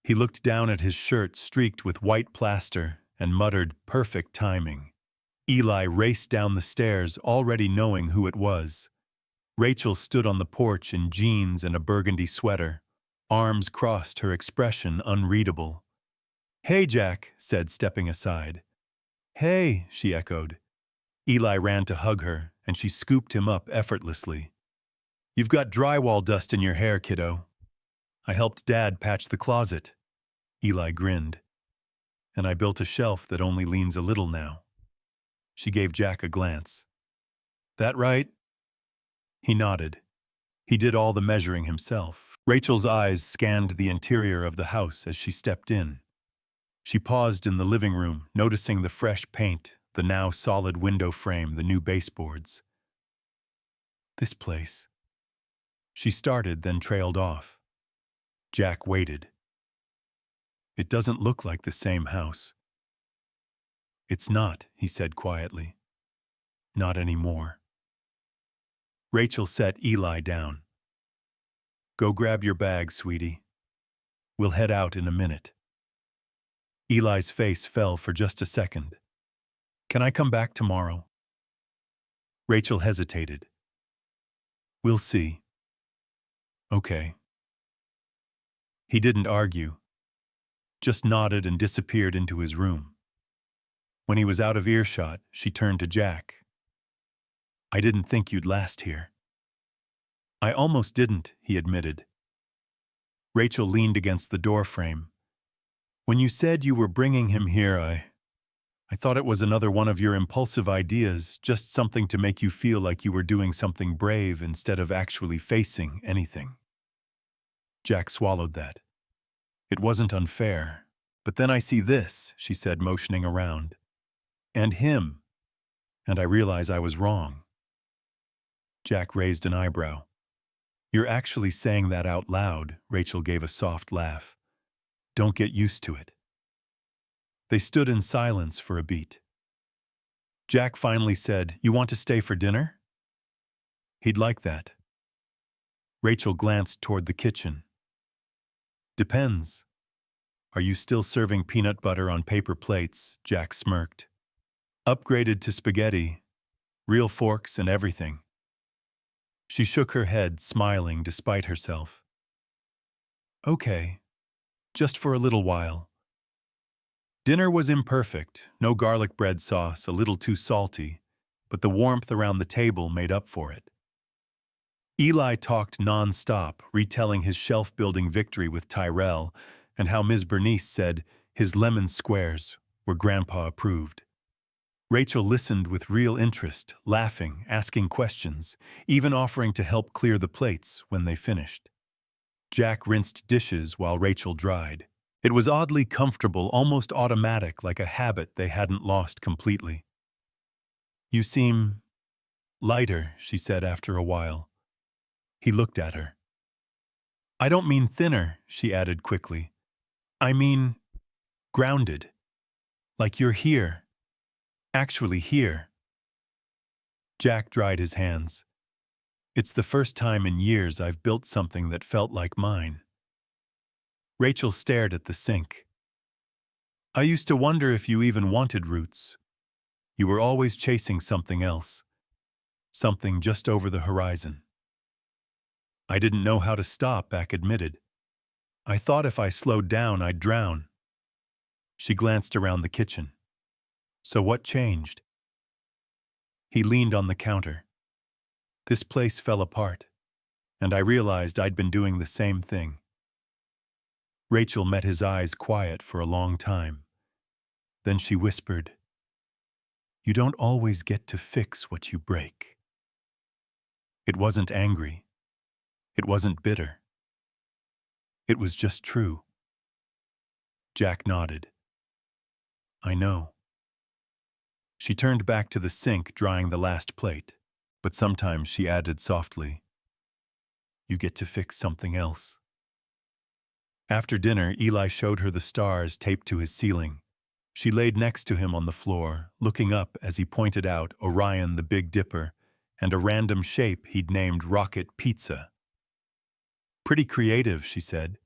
He looked down at his shirt streaked with white plaster and muttered, "Perfect timing." Eli raced down the stairs, already knowing who it was. Rachel stood on the porch in jeans and a burgundy sweater, arms crossed, her expression unreadable. "Hey, Jack," said, stepping aside. "Hey," she echoed. Eli ran to hug her, and she scooped him up effortlessly. "You've got drywall dust in your hair, kiddo." "I helped Dad patch the closet." Eli grinned. "And I built a shelf that only leans a little now." She gave Jack a glance. "That right?" He nodded. He did all the measuring himself. Rachel's eyes scanned the interior of the house as she stepped in. She paused in the living room, noticing the fresh paint, the now solid window frame, the new baseboards. "This place." She started, then trailed off. Jack waited. "It doesn't look like the same house." "It's not," he said quietly. "Not anymore." Rachel set Eli down. "Go grab your bag, sweetie. We'll head out in a minute." Eli's face fell for just a second. "Can I come back tomorrow?" Rachel hesitated. "We'll see." "Okay." He didn't argue, just nodded and disappeared into his room. When he was out of earshot, she turned to Jack. "I didn't think you'd last here." "I almost didn't," he admitted. Rachel leaned against the doorframe. "When you said you were bringing him here, I thought it was another one of your impulsive ideas, just something to make you feel like you were doing something brave instead of actually facing anything." Jack swallowed that. "It wasn't unfair. But then I see this," she said, motioning around. "And him. And I realize I was wrong." Jack raised an eyebrow. "You're actually saying that out loud," Rachel gave a soft laugh. "Don't get used to it." They stood in silence for a beat. Jack finally said, "You want to stay for dinner?" "He'd like that." Rachel glanced toward the kitchen. "Depends. Are you still serving peanut butter on paper plates?" Jack smirked. "Upgraded to spaghetti. Real forks and everything." She shook her head, smiling despite herself. "Okay. Just for a little while." Dinner was imperfect, no garlic bread sauce, a little too salty, but the warmth around the table made up for it. Eli talked non-stop, retelling his shelf-building victory with Tyrell and how Ms. Bernice said his lemon squares were Grandpa approved. Rachel listened with real interest, laughing, asking questions, even offering to help clear the plates when they finished. Jack rinsed dishes while Rachel dried. It was oddly comfortable, almost automatic, like a habit they hadn't lost completely. "You seem lighter," she said after a while. He looked at her. "I don't mean thinner," she added quickly. "I mean grounded. Like you're here. Actually here." Jack dried his hands. "It's the first time in years I've built something that felt like mine." Rachel stared at the sink. "I used to wonder if you even wanted roots. You were always chasing something else. Something just over the horizon." "I didn't know how to stop," Jack admitted. "I thought if I slowed down, I'd drown." She glanced around the kitchen. "So what changed?" He leaned on the counter. "This place fell apart, and I realized I'd been doing the same thing." Rachel met his eyes quiet for a long time. Then she whispered, "You don't always get to fix what you break." It wasn't angry. It wasn't bitter. It was just true. Jack nodded. I know. She turned back to the sink, drying the last plate, but sometimes she added softly, You get to fix something else. After dinner, Eli showed her the stars taped to his ceiling. She laid next to him on the floor, looking up as he pointed out Orion the Big Dipper and a random shape he'd named Rocket Pizza. Pretty creative, she said.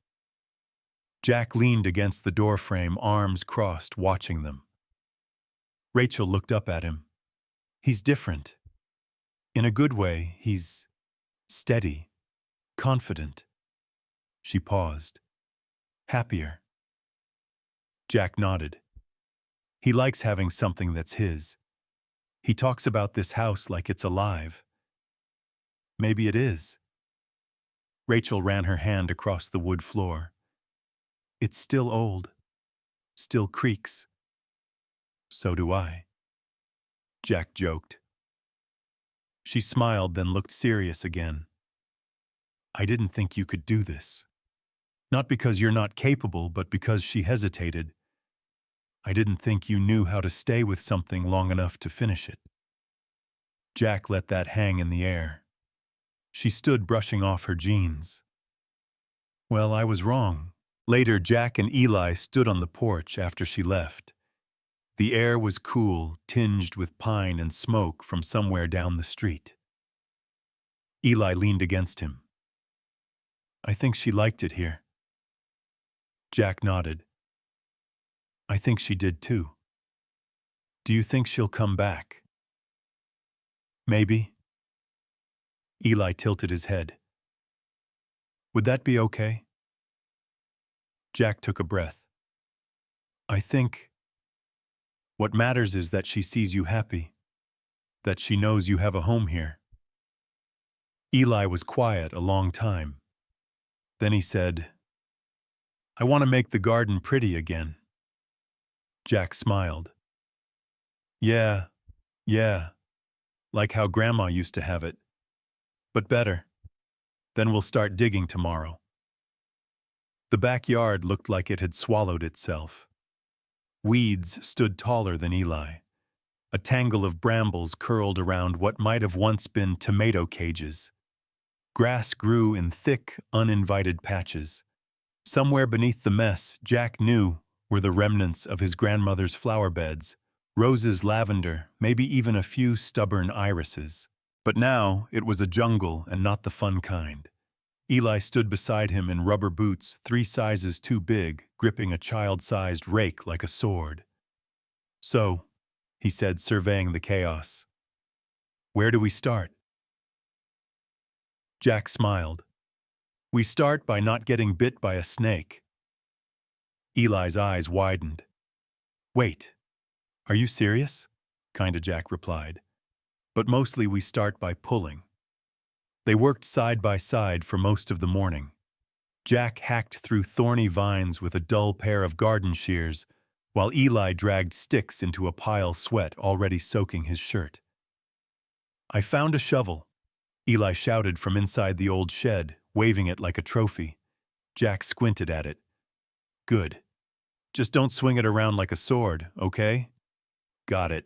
Jack leaned against the doorframe, arms crossed, watching them. Rachel looked up at him. He's different. In a good way, he's steady, confident. She paused. Happier. Jack nodded. He likes having something that's his. He talks about this house like it's alive. Maybe it is. Rachel ran her hand across the wood floor. It's still old. Still creaks. So do I. Jack joked. She smiled, then looked serious again. I didn't think you could do this. Not because you're not capable, but because she hesitated. I didn't think you knew how to stay with something long enough to finish it. Jack let that hang in the air. She stood brushing off her jeans. Well, I was wrong. Later, Jack and Eli stood on the porch after she left. The air was cool, tinged with pine and smoke from somewhere down the street. Eli leaned against him. I think she liked it here. Jack nodded. I think she did too. Do you think she'll come back? Maybe. Eli tilted his head. Would that be okay? Jack took a breath. I think what matters is that she sees you happy, that she knows you have a home here. Eli was quiet a long time. Then he said, I want to make the garden pretty again. Jack smiled. Yeah, like how Grandma used to have it. But better. Then we'll start digging tomorrow. The backyard looked like it had swallowed itself. Weeds stood taller than Eli. A tangle of brambles curled around what might have once been tomato cages. Grass grew in thick, uninvited patches. Somewhere beneath the mess, Jack knew, were the remnants of his grandmother's flower beds, roses, lavender, maybe even a few stubborn irises. But now it was a jungle and not the fun kind. Eli stood beside him in rubber boots 3 sizes too big, gripping a child-sized rake like a sword. So, he said, surveying the chaos, where do we start? Jack smiled. We start by not getting bit by a snake. Eli's eyes widened. Wait, are you serious? Kinda, Jack replied. But mostly we start by pulling. They worked side by side for most of the morning. Jack hacked through thorny vines with a dull pair of garden shears, while Eli dragged sticks into a pile, sweat already soaking his shirt. I found a shovel, Eli shouted from inside the old shed, waving it like a trophy. Jack squinted at it. Good. Just don't swing it around like a sword, okay? Got it.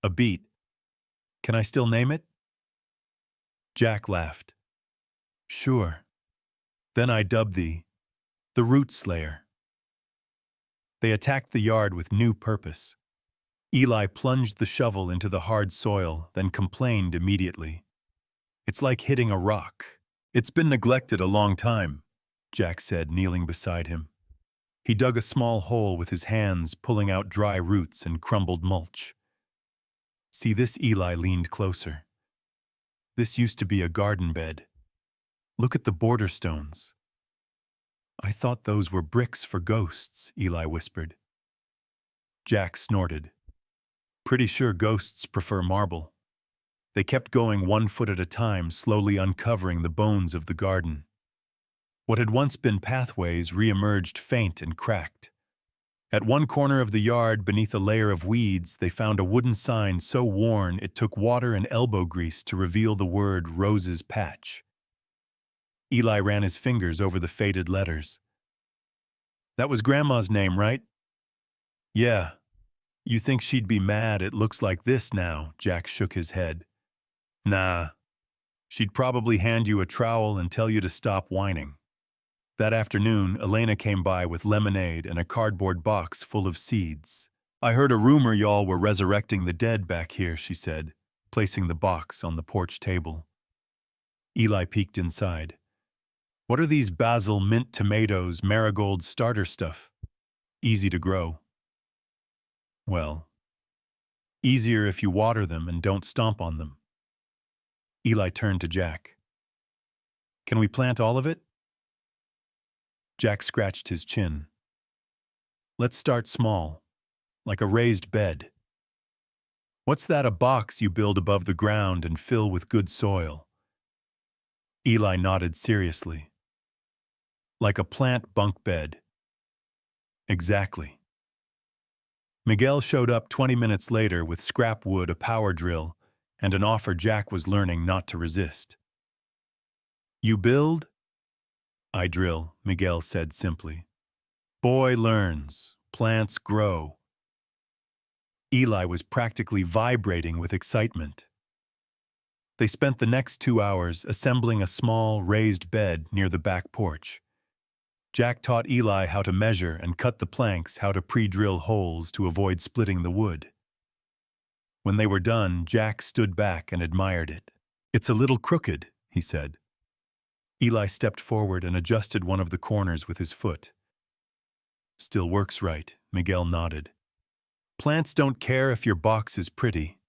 A beat. Can I still name it? Jack laughed. Sure. Then I dubbed thee the Root Slayer. They attacked the yard with new purpose. Eli plunged the shovel into the hard soil, then complained immediately. It's like hitting a rock. It's been neglected a long time, Jack said, kneeling beside him. He dug a small hole with his hands, pulling out dry roots and crumbled mulch. See this? Eli leaned closer. This used to be a garden bed. Look at the border stones. I thought those were bricks for ghosts, Eli whispered. Jack snorted. Pretty sure ghosts prefer marble. They kept going 1 foot at a time, slowly uncovering the bones of the garden. What had once been pathways re-emerged faint and cracked. At one corner of the yard, beneath a layer of weeds, they found a wooden sign so worn it took water and elbow grease to reveal the word Rose's Patch. Eli ran his fingers over the faded letters. That was Grandma's name, right? Yeah. You think she'd be mad it looks like this now? Jack shook his head. Nah. She'd probably hand you a trowel and tell you to stop whining. That afternoon, Elena came by with lemonade and a cardboard box full of seeds. I heard a rumor y'all were resurrecting the dead back here, she said, placing the box on the porch table. Eli peeked inside. What are these basil, mint tomatoes, marigold starter stuff? Easy to grow. Well, easier if you water them and don't stomp on them. Eli turned to Jack. Can we plant all of it? Jack scratched his chin. Let's start small, like a raised bed. What's that, a box you build above the ground and fill with good soil? Eli nodded seriously. Like a plant bunk bed. Exactly. Miguel showed up 20 minutes later with scrap wood, a power drill, and an offer Jack was learning not to resist. You build? I drill, Miguel said simply. Boy learns, plants grow. Eli was practically vibrating with excitement. They spent the next 2 hours assembling a small, raised bed near the back porch. Jack taught Eli how to measure and cut the planks, how to pre-drill holes to avoid splitting the wood. When they were done, Jack stood back and admired it. It's a little crooked, he said. Eli stepped forward and adjusted one of the corners with his foot. Still works right, Miguel nodded. Plants don't care if your box is pretty.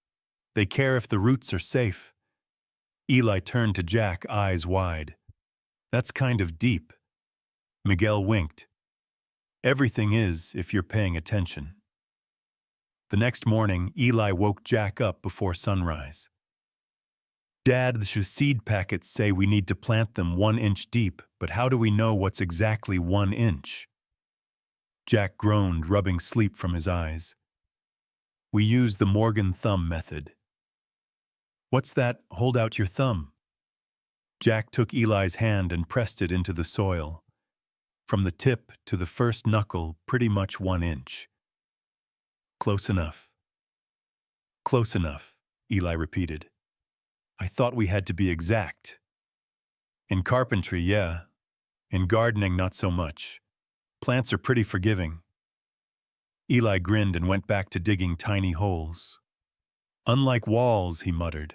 They care if the roots are safe. Eli turned to Jack, eyes wide. That's kind of deep. Miguel winked. Everything is if you're paying attention. The next morning, Eli woke Jack up before sunrise. Dad, the seed packets say we need to plant them 1 inch deep, but how do we know what's exactly 1 inch? Jack groaned, rubbing sleep from his eyes. We use the Morgan thumb method. What's that? Hold out your thumb. Jack took Eli's hand and pressed it into the soil. From the tip to the first knuckle, pretty much 1 inch. Close enough. Close enough, Eli repeated. I thought we had to be exact. In carpentry, yeah. In gardening, not so much. Plants are pretty forgiving. Eli grinned and went back to digging tiny holes. Unlike walls, he muttered.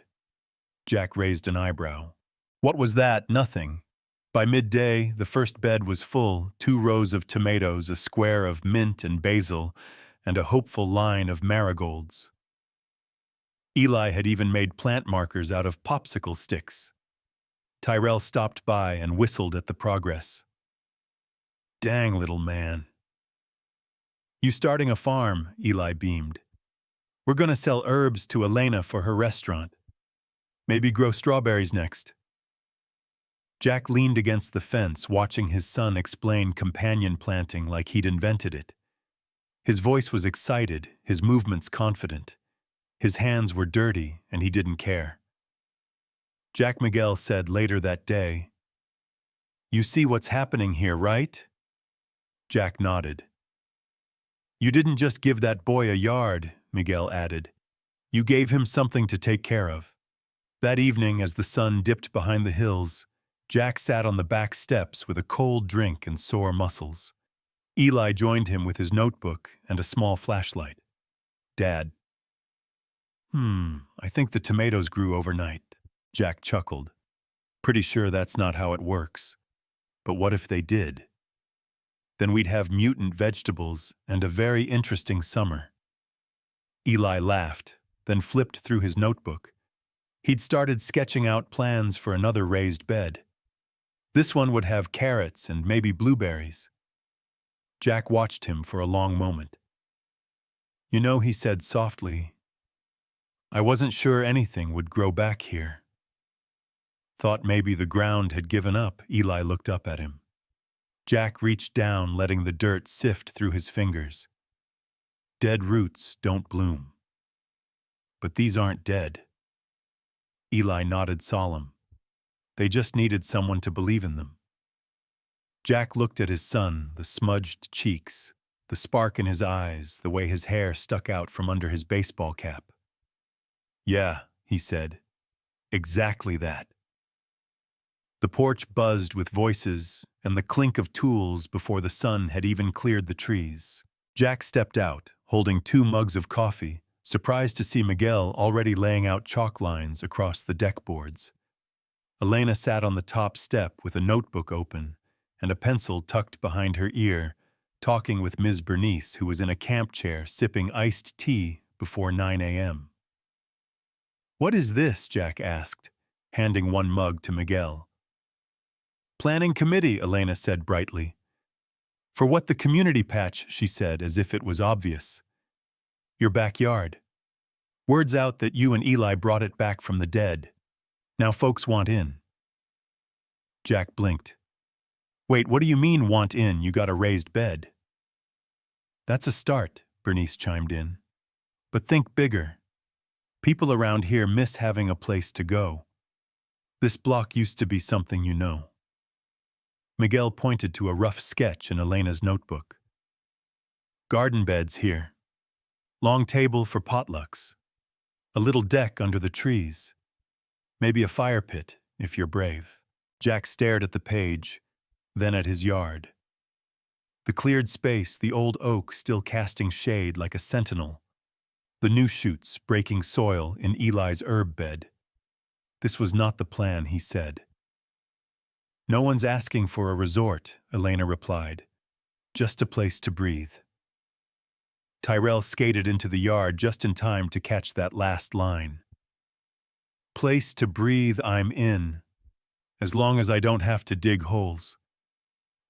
Jack raised an eyebrow. What was that? Nothing. By midday, the first bed was full, 2 rows of tomatoes, a square of mint and basil, and a hopeful line of marigolds. Eli had even made plant markers out of popsicle sticks. Tyrell stopped by and whistled at the progress. Dang, little man. You starting a farm, Eli beamed. We're gonna sell herbs to Elena for her restaurant. Maybe grow strawberries next. Jack leaned against the fence, watching his son explain companion planting like he'd invented it. His voice was excited, his movements confident. His hands were dirty, and he didn't care. Jack Miguel said later that day, You see what's happening here, right? Jack nodded. You didn't just give that boy a yard, Miguel added. You gave him something to take care of. That evening, as the sun dipped behind the hills, Jack sat on the back steps with a cold drink and sore muscles. Eli joined him with his notebook and a small flashlight. Dad. I think the tomatoes grew overnight, Jack chuckled. Pretty sure that's not how it works. But what if they did? Then we'd have mutant vegetables and a very interesting summer. Eli laughed, then flipped through his notebook. He'd started sketching out plans for another raised bed. This one would have carrots and maybe blueberries. Jack watched him for a long moment. You know, he said softly, I wasn't sure anything would grow back here. Thought maybe the ground had given up. Eli looked up at him. Jack reached down, letting the dirt sift through his fingers. Dead roots don't bloom. But these aren't dead. Eli nodded solemn. They just needed someone to believe in them. Jack looked at his son, the smudged cheeks, the spark in his eyes, the way his hair stuck out from under his baseball cap. "Yeah," he said. "Exactly that." The porch buzzed with voices and the clink of tools before the sun had even cleared the trees. Jack stepped out, holding 2 mugs of coffee, surprised to see Miguel already laying out chalk lines across the deck boards. Elena sat on the top step with a notebook open and a pencil tucked behind her ear, talking with Ms. Bernice, who was in a camp chair sipping iced tea before 9 a.m. "What is this?" Jack asked, handing 1 mug to Miguel. "Planning committee," Elena said brightly. "For what, the community patch?" she said, as if it was obvious. "Your backyard. Word's out that you and Eli brought it back from the dead. Now folks want in." Jack blinked. "Wait, what do you mean want in? You got a raised bed." "That's a start," Bernice chimed in. "But think bigger. People around here miss having a place to go. This block used to be something you know." Miguel pointed to a rough sketch in Elena's notebook. "Garden beds here. Long table for potlucks. A little deck under the trees. Maybe a fire pit, if you're brave." Jack stared at the page, then at his yard. The cleared space, the old oak still casting shade like a sentinel. The new shoots breaking soil in Eli's herb bed. This was not the plan, he said. "No one's asking for a resort," Elena replied. "Just a place to breathe." Tyrell skated into the yard just in time to catch that last line. "Place to breathe, I'm in. As long as I don't have to dig holes."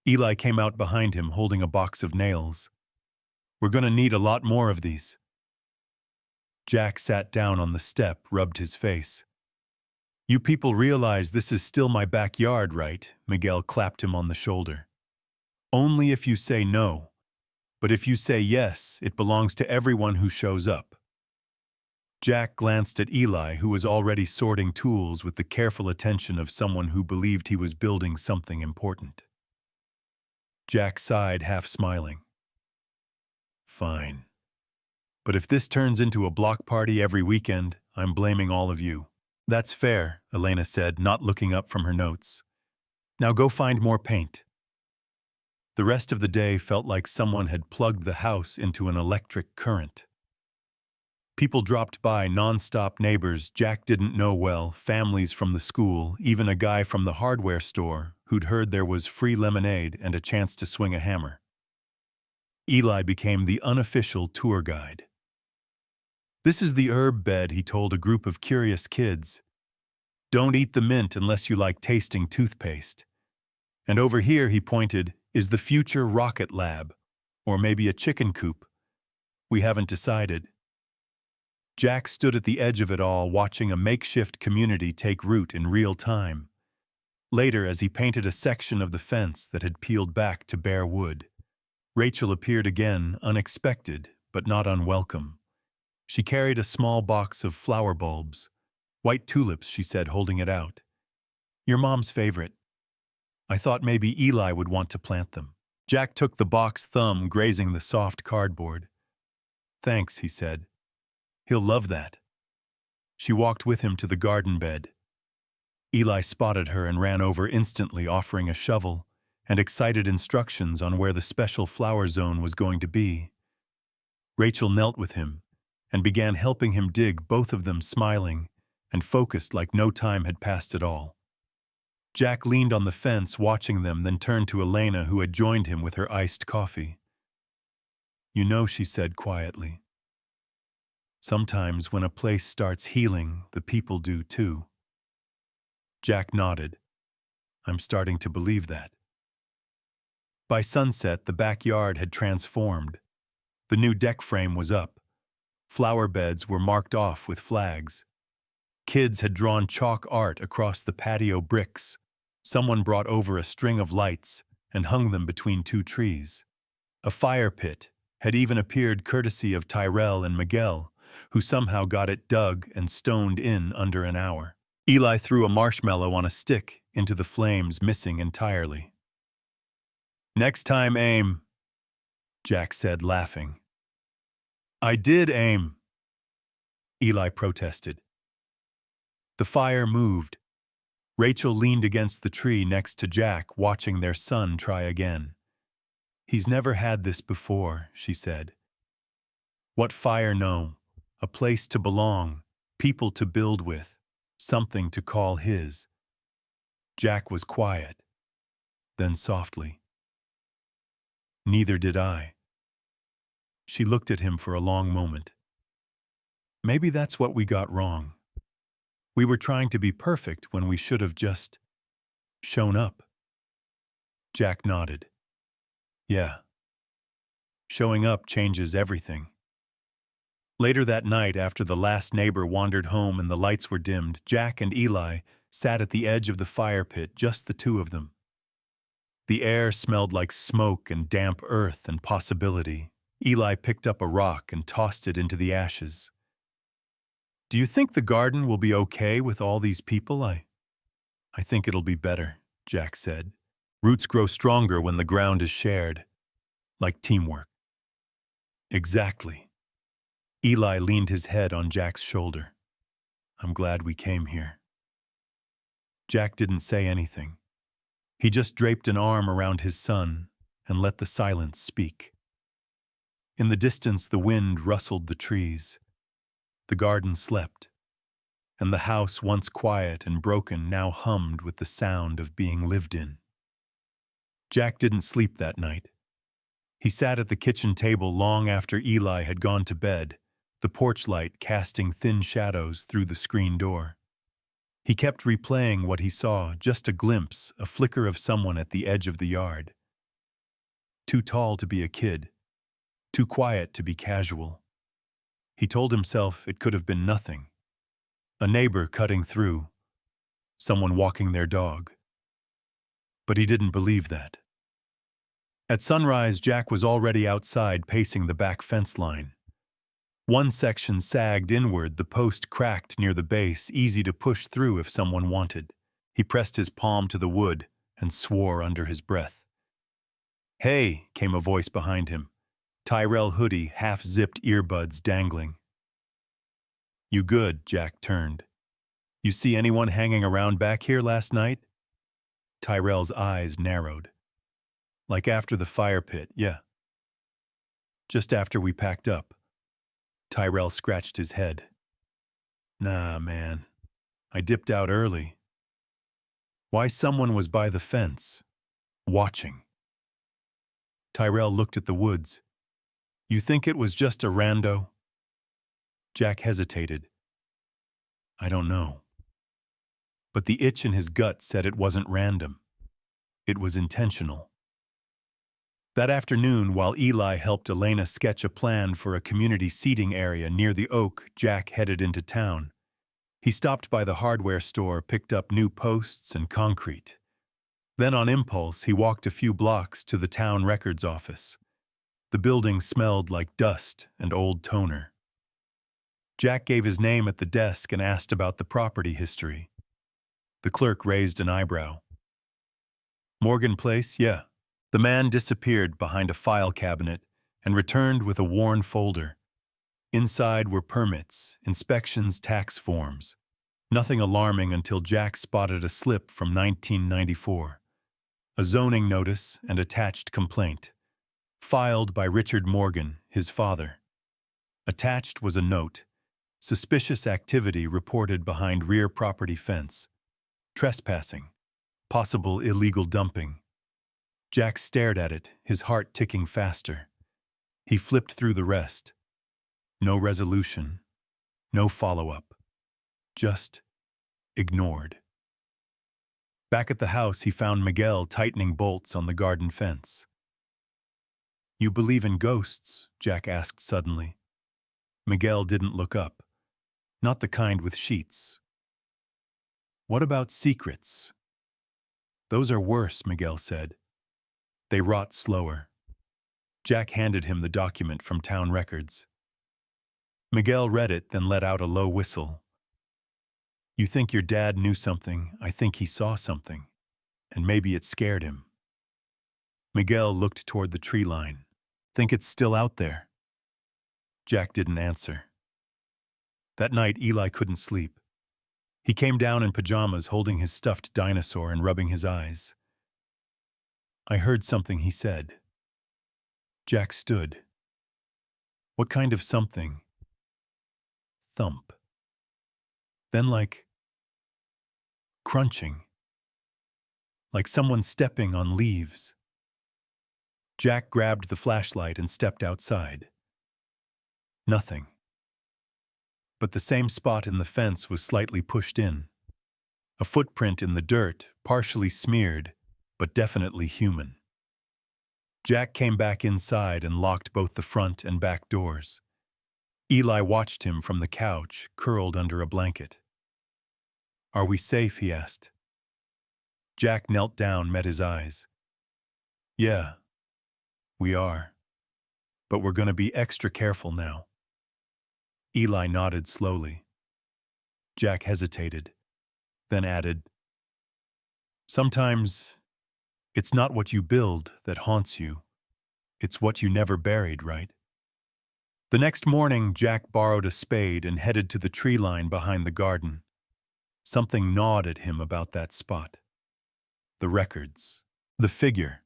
Eli came out behind him holding a box of nails. "We're gonna need a lot more of these." Jack sat down on the step, rubbed his face. "You people realize this is still my backyard, right?" Miguel clapped him on the shoulder. "Only if you say no. But if you say yes, it belongs to everyone who shows up." Jack glanced at Eli, who was already sorting tools with the careful attention of someone who believed he was building something important. Jack sighed, half smiling. "Fine. But if this turns into a block party every weekend, I'm blaming all of you." "That's fair," Elena said, not looking up from her notes. "Now go find more paint." The rest of the day felt like someone had plugged the house into an electric current. People dropped by, non-stop neighbors Jack didn't know well, families from the school, even a guy from the hardware store who'd heard there was free lemonade and a chance to swing a hammer. Eli became the unofficial tour guide. "This is the herb bed," he told a group of curious kids. "Don't eat the mint unless you like tasting toothpaste. And over here," he pointed, "is the future rocket lab, or maybe a chicken coop. We haven't decided." Jack stood at the edge of it all, watching a makeshift community take root in real time. Later, as he painted a section of the fence that had peeled back to bare wood, Rachel appeared again, unexpected, but not unwelcome. She carried a small box of flower bulbs. "White tulips," she said, holding it out. "Your mom's favorite. I thought maybe Eli would want to plant them." Jack took the box, thumb grazing the soft cardboard. "Thanks," he said. "He'll love that." She walked with him to the garden bed. Eli spotted her and ran over instantly, offering a shovel and excited instructions on where the special flower zone was going to be. Rachel knelt with him and began helping him dig, both of them smiling and focused like no time had passed at all. Jack leaned on the fence watching them, then turned to Elena, who had joined him with her iced coffee. "You know," she said quietly, "sometimes when a place starts healing, the people do too." Jack nodded. "I'm starting to believe that." By sunset, the backyard had transformed. The new deck frame was up. Flower beds were marked off with flags. Kids had drawn chalk art across the patio bricks. Someone brought over a string of lights and hung them between 2 trees. A fire pit had even appeared courtesy of Tyrell and Miguel, who somehow got it dug and stoned in under an hour. Eli threw a marshmallow on a stick into the flames, missing entirely. "Next time, aim," Jack said, laughing. "I did aim," Eli protested. The fire moved. Rachel leaned against the tree next to Jack, watching their son try again. "He's never had this before," she said. "What fire know? A place to belong, people to build with, something to call his." Jack was quiet. Then softly, "Neither did I." She looked at him for a long moment. "Maybe that's what we got wrong. We were trying to be perfect when we should have just shown up." Jack nodded. "Yeah. Showing up changes everything." Later that night, after the last neighbor wandered home and the lights were dimmed, Jack and Eli sat at the edge of the fire pit, just the two of them. The air smelled like smoke and damp earth and possibility. Eli picked up a rock and tossed it into the ashes. "Do you think the garden will be okay with all these people?" I think it'll be better," Jack said. "Roots grow stronger when the ground is shared, like teamwork." "Exactly." Eli leaned his head on Jack's shoulder. "I'm glad we came here." Jack didn't say anything. He just draped an arm around his son and let the silence speak. In the distance, the wind rustled the trees. The garden slept, and the house, once quiet and broken, now hummed with the sound of being lived in. Jack didn't sleep that night. He sat at the kitchen table long after Eli had gone to bed, the porch light casting thin shadows through the screen door. He kept replaying what he saw, just a glimpse, a flicker of someone at the edge of the yard. Too tall to be a kid, too quiet to be casual. He told himself it could have been nothing. A neighbor cutting through, someone walking their dog. But he didn't believe that. At sunrise, Jack was already outside, pacing the back fence line. One section sagged inward, the post cracked near the base, easy to push through if someone wanted. He pressed his palm to the wood and swore under his breath. "Hey," came a voice behind him. Tyrell hoodie, half-zipped earbuds dangling. "You good?" Jack turned. "You see anyone hanging around back here last night?" Tyrell's eyes narrowed. "Like after the fire pit, yeah. Just after we packed up." Tyrell scratched his head. "Nah, man. I dipped out early." "Why, someone was by the fence, watching." Tyrell looked at the woods. "You think it was just a rando?" Jack hesitated. "I don't know." But the itch in his gut said it wasn't random. It was intentional. That afternoon, while Eli helped Elena sketch a plan for a community seating area near the Oak, Jack headed into town. He stopped by the hardware store, picked up new posts and concrete. Then on impulse, he walked a few blocks to the town records office. The building smelled like dust and old toner. Jack gave his name at the desk and asked about the property history. The clerk raised an eyebrow. "Morgan Place, yeah." The man disappeared behind a file cabinet and returned with a worn folder. Inside were permits, inspections, tax forms. Nothing alarming until Jack spotted a slip from 1994. A zoning notice and attached complaint. Filed by Richard Morgan, his father. Attached was a note. Suspicious activity reported behind rear property fence. Trespassing. Possible illegal dumping. Jack stared at it, his heart ticking faster. He flipped through the rest. No resolution. No follow-up. Just ignored. Back at the house, he found Miguel tightening bolts on the garden fence. "You believe in ghosts?" Jack asked suddenly. Miguel didn't look up. Not the kind with sheets. "What about secrets?" "Those are worse," Miguel said. "They rot slower." Jack handed him the document from town records. Miguel read it, then let out a low whistle. You think your dad knew something, I think he saw something, and maybe it scared him. Miguel looked toward the tree line. Think it's still out there? Jack didn't answer. That night, Eli couldn't sleep. He came down in pajamas holding his stuffed dinosaur and rubbing his eyes. I heard something, he said. Jack stood. What kind of something? Thump. Then like crunching. Like someone stepping on leaves. Jack grabbed the flashlight and stepped outside. Nothing. But the same spot in the fence was slightly pushed in. A footprint in the dirt, partially smeared, but definitely human. Jack came back inside and locked both the front and back doors. Eli watched him from the couch, curled under a blanket. Are we safe? He asked. Jack knelt down, met his eyes. Yeah, we are. But we're going to be extra careful now. Eli nodded slowly. Jack hesitated, then added, sometimes it's not what you build that haunts you. It's what you never buried, right? The next morning, Jack borrowed a spade and headed to the tree line behind the garden. Something gnawed at him about that spot. The records. The figure.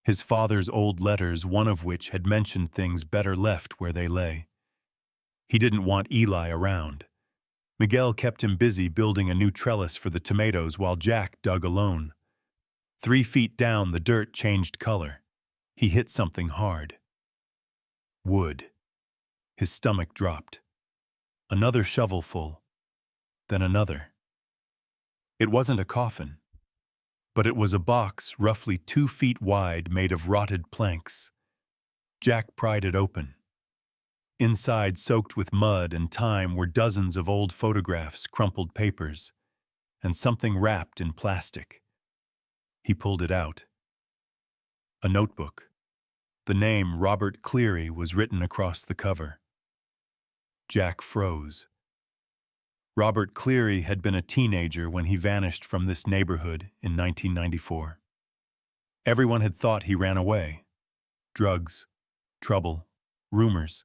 His father's old letters, one of which had mentioned things better left where they lay. He didn't want Eli around. Miguel kept him busy building a new trellis for the tomatoes while Jack dug alone. 3 feet down, the dirt changed color. He hit something hard. Wood. His stomach dropped. Another shovelful. Then another. It wasn't a coffin, but it was a box roughly 2 feet wide made of rotted planks. Jack pried it open. Inside, soaked with mud and time, were dozens of old photographs, crumpled papers, and something wrapped in plastic. He pulled it out. A notebook. The name Robert Cleary was written across the cover. Jack froze. Robert Cleary had been a teenager when he vanished from this neighborhood in 1994. Everyone had thought he ran away. Drugs, trouble, rumors.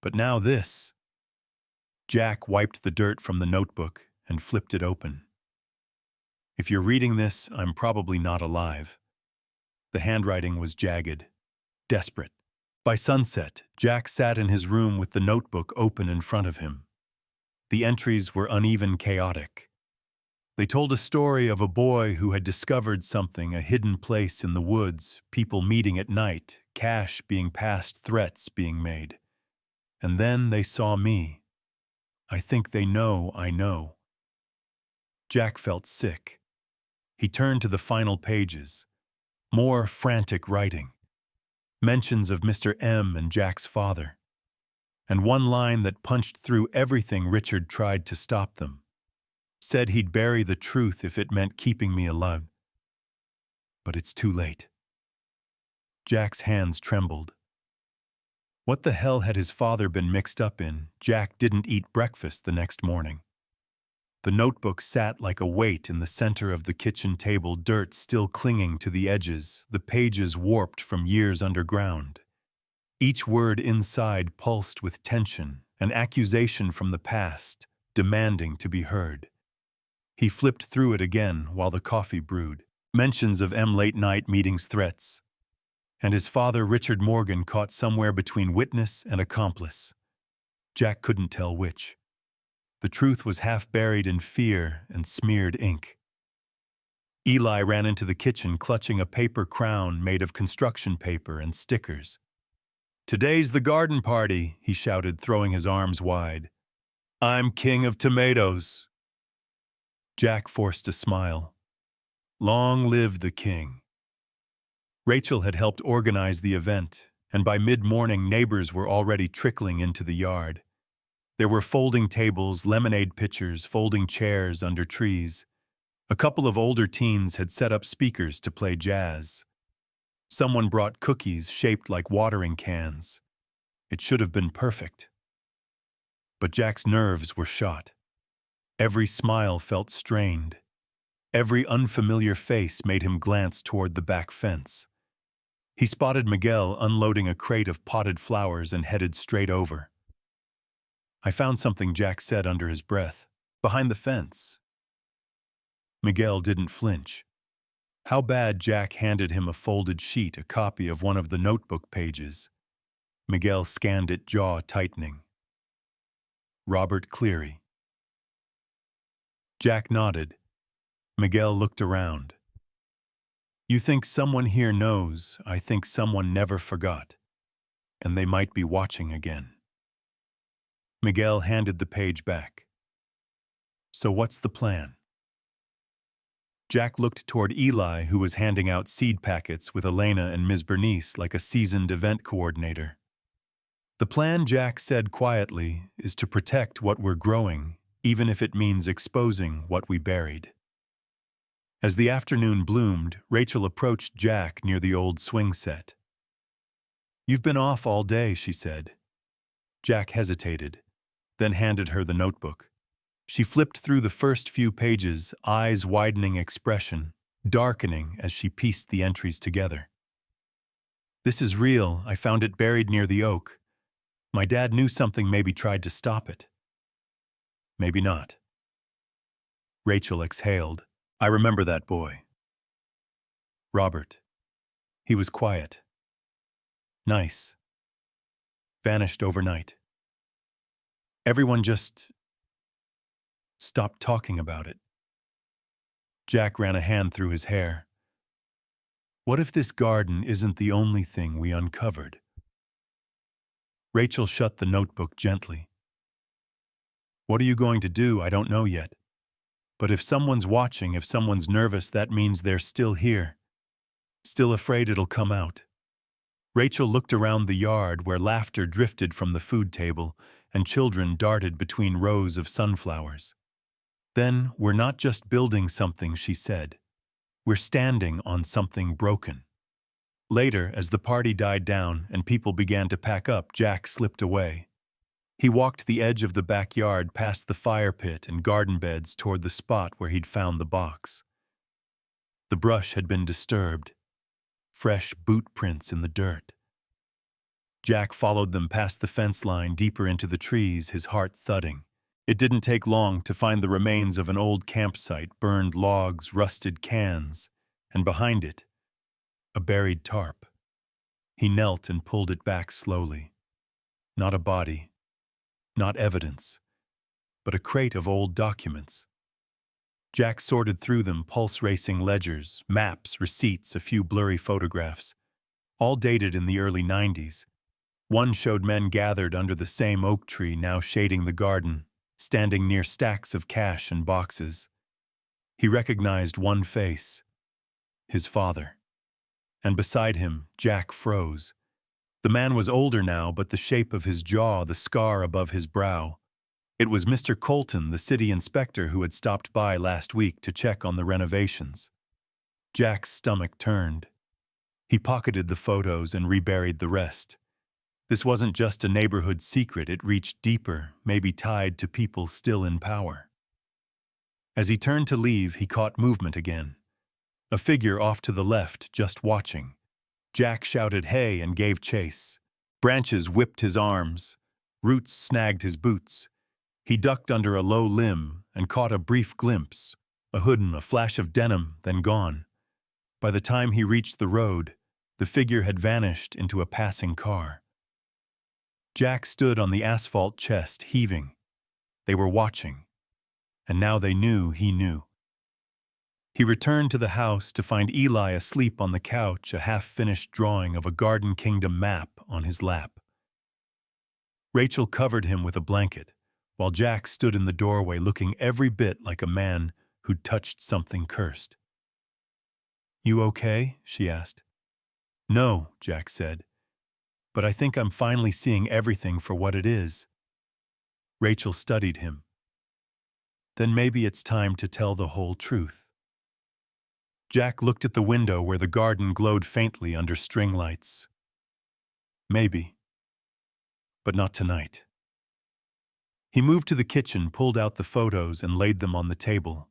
But now this. Jack wiped the dirt from the notebook and flipped it open. If you're reading this, I'm probably not alive. The handwriting was jagged, desperate. By sunset, Jack sat in his room with the notebook open in front of him. The entries were uneven, chaotic. They told a story of a boy who had discovered something, a hidden place in the woods, people meeting at night, cash being passed, threats being made. And then they saw me. I think they know I know. Jack felt sick. He turned to the final pages. More frantic writing. Mentions of Mr. M and Jack's father. And one line that punched through everything. Richard tried to stop them. Said he'd bury the truth if it meant keeping me alive. But it's too late. Jack's hands trembled. What the hell had his father been mixed up in? Jack didn't eat breakfast the next morning. The notebook sat like a weight in the center of the kitchen table, dirt still clinging to the edges, the pages warped from years underground. Each word inside pulsed with tension, an accusation from the past, demanding to be heard. He flipped through it again while the coffee brewed. Mentions of M late-night meetings, threats. And his father, Richard Morgan, caught somewhere between witness and accomplice. Jack couldn't tell which. The truth was half buried in fear and smeared ink. Eli ran into the kitchen clutching a paper crown made of construction paper and stickers. "Today's the garden party," he shouted, throwing his arms wide. "I'm king of tomatoes." Jack forced a smile. Long live the king. Rachel had helped organize the event, and by mid-morning neighbors were already trickling into the yard. There were folding tables, lemonade pitchers, folding chairs under trees. A couple of older teens had set up speakers to play jazz. Someone brought cookies shaped like watering cans. It should have been perfect. But Jack's nerves were shot. Every smile felt strained. Every unfamiliar face made him glance toward the back fence. He spotted Miguel unloading a crate of potted flowers and headed straight over. "I found something," Jack said under his breath. "Behind the fence." Miguel didn't flinch. How bad? Jack handed him a folded sheet, a copy of one of the notebook pages. Miguel scanned it, jaw tightening. "Robert Cleary." Jack nodded. Miguel looked around. "You think someone here knows? I think someone never forgot. And they might be watching again." Miguel handed the page back. "So what's the plan?" Jack looked toward Eli, who was handing out seed packets with Elena and Ms. Bernice like a seasoned event coordinator. "The plan," Jack said quietly, "is to protect what we're growing, even if it means exposing what we buried." As the afternoon bloomed, Rachel approached Jack near the old swing set. "You've been off all day," she said. Jack hesitated, then handed her the notebook. She flipped through the first few pages, eyes widening, expression darkening as she pieced the entries together. "This is real. I found it buried near the oak. My dad knew something, maybe tried to stop it. Maybe not." Rachel exhaled. "I remember that boy. Robert. He was quiet. Nice. Vanished overnight. Everyone just stopped talking about it." Jack ran a hand through his hair. "What if this garden isn't the only thing we uncovered?" Rachel shut the notebook gently. "What are you going to do? I don't know yet. But if someone's watching, if someone's nervous, that means they're still here. Still afraid it'll come out." Rachel looked around the yard where laughter drifted from the food table and children darted between rows of sunflowers. "Then we're not just building something," she said. "We're standing on something broken." Later, as the party died down and people began to pack up, Jack slipped away. He walked the edge of the backyard past the fire pit and garden beds toward the spot where he'd found the box. The brush had been disturbed. Fresh boot prints in the dirt. Jack followed them past the fence line, deeper into the trees, his heart thudding. It didn't take long to find the remains of an old campsite, burned logs, rusted cans, and behind it, a buried tarp. He knelt and pulled it back slowly. Not a body, not evidence, but a crate of old documents. Jack sorted through them, pulse-racing ledgers, maps, receipts, a few blurry photographs, all dated in the early 90s. One showed men gathered under the same oak tree now shading the garden, standing near stacks of cash and boxes. He recognized one face, his father. And beside him, Jack froze. The man was older now, but the shape of his jaw, the scar above his brow. It was Mr. Colton, the city inspector who had stopped by last week to check on the renovations. Jack's stomach turned. He pocketed the photos and reburied the rest. This wasn't just a neighborhood secret, it reached deeper, maybe tied to people still in power. As he turned to leave, he caught movement again. A figure off to the left, just watching. Jack shouted "Hey!" and gave chase. Branches whipped his arms. Roots snagged his boots. He ducked under a low limb and caught a brief glimpse, a hood and a flash of denim, then gone. By the time he reached the road, the figure had vanished into a passing car. Jack stood on the asphalt, chest heaving. They were watching, and now they knew he knew. He returned to the house to find Eli asleep on the couch, a half-finished drawing of a Garden Kingdom map on his lap. Rachel covered him with a blanket, while Jack stood in the doorway looking every bit like a man who'd touched something cursed. "You okay?" she asked. "No," Jack said, "but I think I'm finally seeing everything for what it is." Rachel studied him. "Then maybe it's time to tell the whole truth." Jack looked at the window where the garden glowed faintly under string lights. "Maybe. But not tonight." He moved to the kitchen, pulled out the photos, and laid them on the table.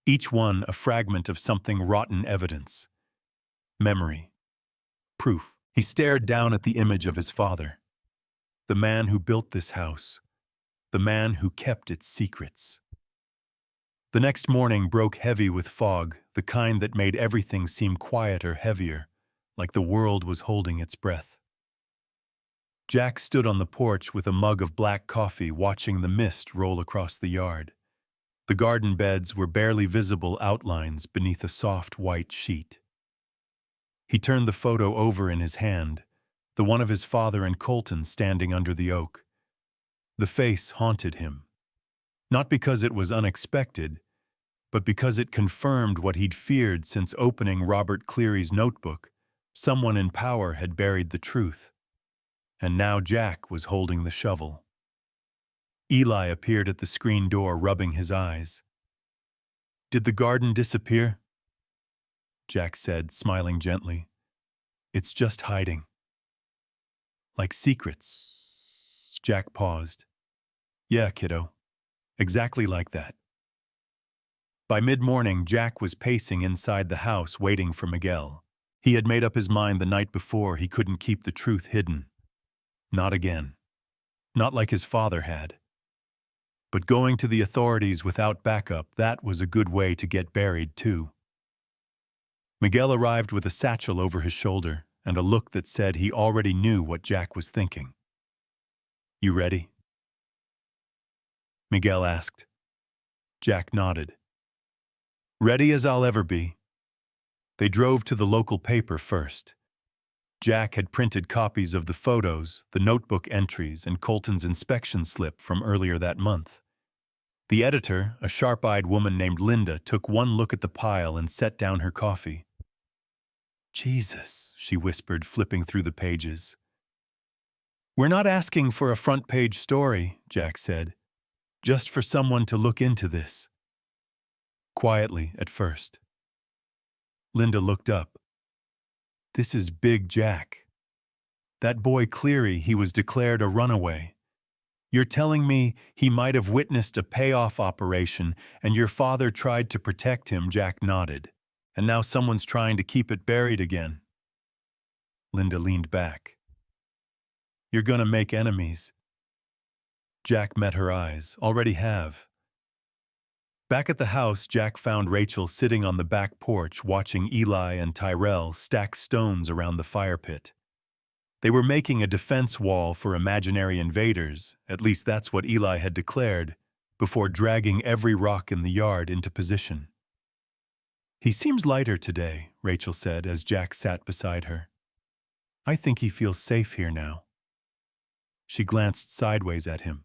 Each one a fragment of something rotten evidence. Memory. Proof. He stared down at the image of his father. The man who built this house. The man who kept its secrets. The next morning broke heavy with fog, the kind that made everything seem quieter, heavier, like the world was holding its breath. Jack stood on the porch with a mug of black coffee, watching the mist roll across the yard. The garden beds were barely visible outlines beneath a soft white sheet. He turned the photo over in his hand, the one of his father and Colton standing under the oak. The face haunted him. Not because it was unexpected, but because it confirmed what he'd feared since opening Robert Cleary's notebook. Someone in power had buried the truth. And now Jack was holding the shovel. Eli appeared at the screen door, rubbing his eyes. "Did the garden disappear?" Jack said, smiling gently. "It's just hiding." "Like secrets." Jack paused. "Yeah, kiddo. Exactly like that." By mid-morning, Jack was pacing inside the house, waiting for Miguel. He had made up his mind the night before he couldn't keep the truth hidden. Not again. Not like his father had. But going to the authorities without backup, that was a good way to get buried, too. Miguel arrived with a satchel over his shoulder and a look that said he already knew what Jack was thinking. "You ready?" Miguel asked. Jack nodded. "Ready as I'll ever be." They drove to the local paper first. Jack had printed copies of the photos, the notebook entries, and Colton's inspection slip from earlier that month. The editor, a sharp-eyed woman named Linda, took one look at the pile and set down her coffee. "Jesus," she whispered, flipping through the pages. "We're not asking for a front-page story," Jack said. "Just for someone to look into this." Quietly, at first. Linda looked up. "This is Big Jack. That boy Cleary, he was declared a runaway. You're telling me he might have witnessed a payoff operation and your father tried to protect him?" Jack nodded. "And now someone's trying to keep it buried again." Linda leaned back. "You're gonna make enemies." Jack met her eyes. "Already have." Back at the house, Jack found Rachel sitting on the back porch watching Eli and Tyrell stack stones around the fire pit. They were making a defense wall for imaginary invaders, at least that's what Eli had declared, before dragging every rock in the yard into position. "He seems lighter today," Rachel said as Jack sat beside her. "I think he feels safe here now." She glanced sideways at him.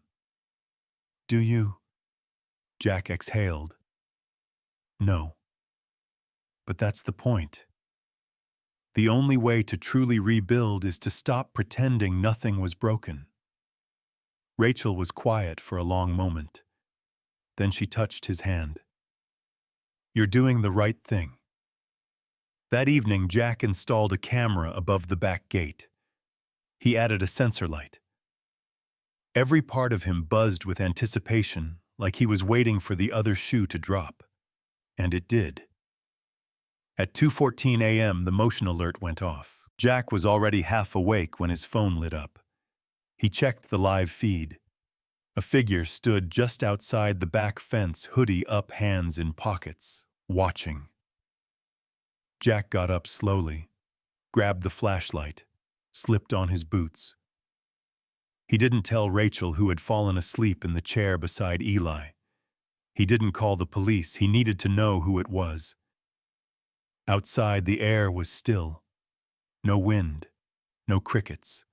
"Do you?" Jack exhaled. "No. But that's the point. The only way to truly rebuild is to stop pretending nothing was broken." Rachel was quiet for a long moment. Then she touched his hand. "You're doing the right thing." That evening, Jack installed a camera above the back gate. He added a sensor light. Every part of him buzzed with anticipation, like he was waiting for the other shoe to drop. And it did. At 2:14 a.m., the motion alert went off. Jack was already half awake when his phone lit up. He checked the live feed. A figure stood just outside the back fence, hoodie up, hands in pockets, watching. Jack got up slowly, grabbed the flashlight, slipped on his boots. He didn't tell Rachel, who had fallen asleep in the chair beside Eli. He didn't call the police. He needed to know who it was. Outside, the air was still. No wind, no crickets.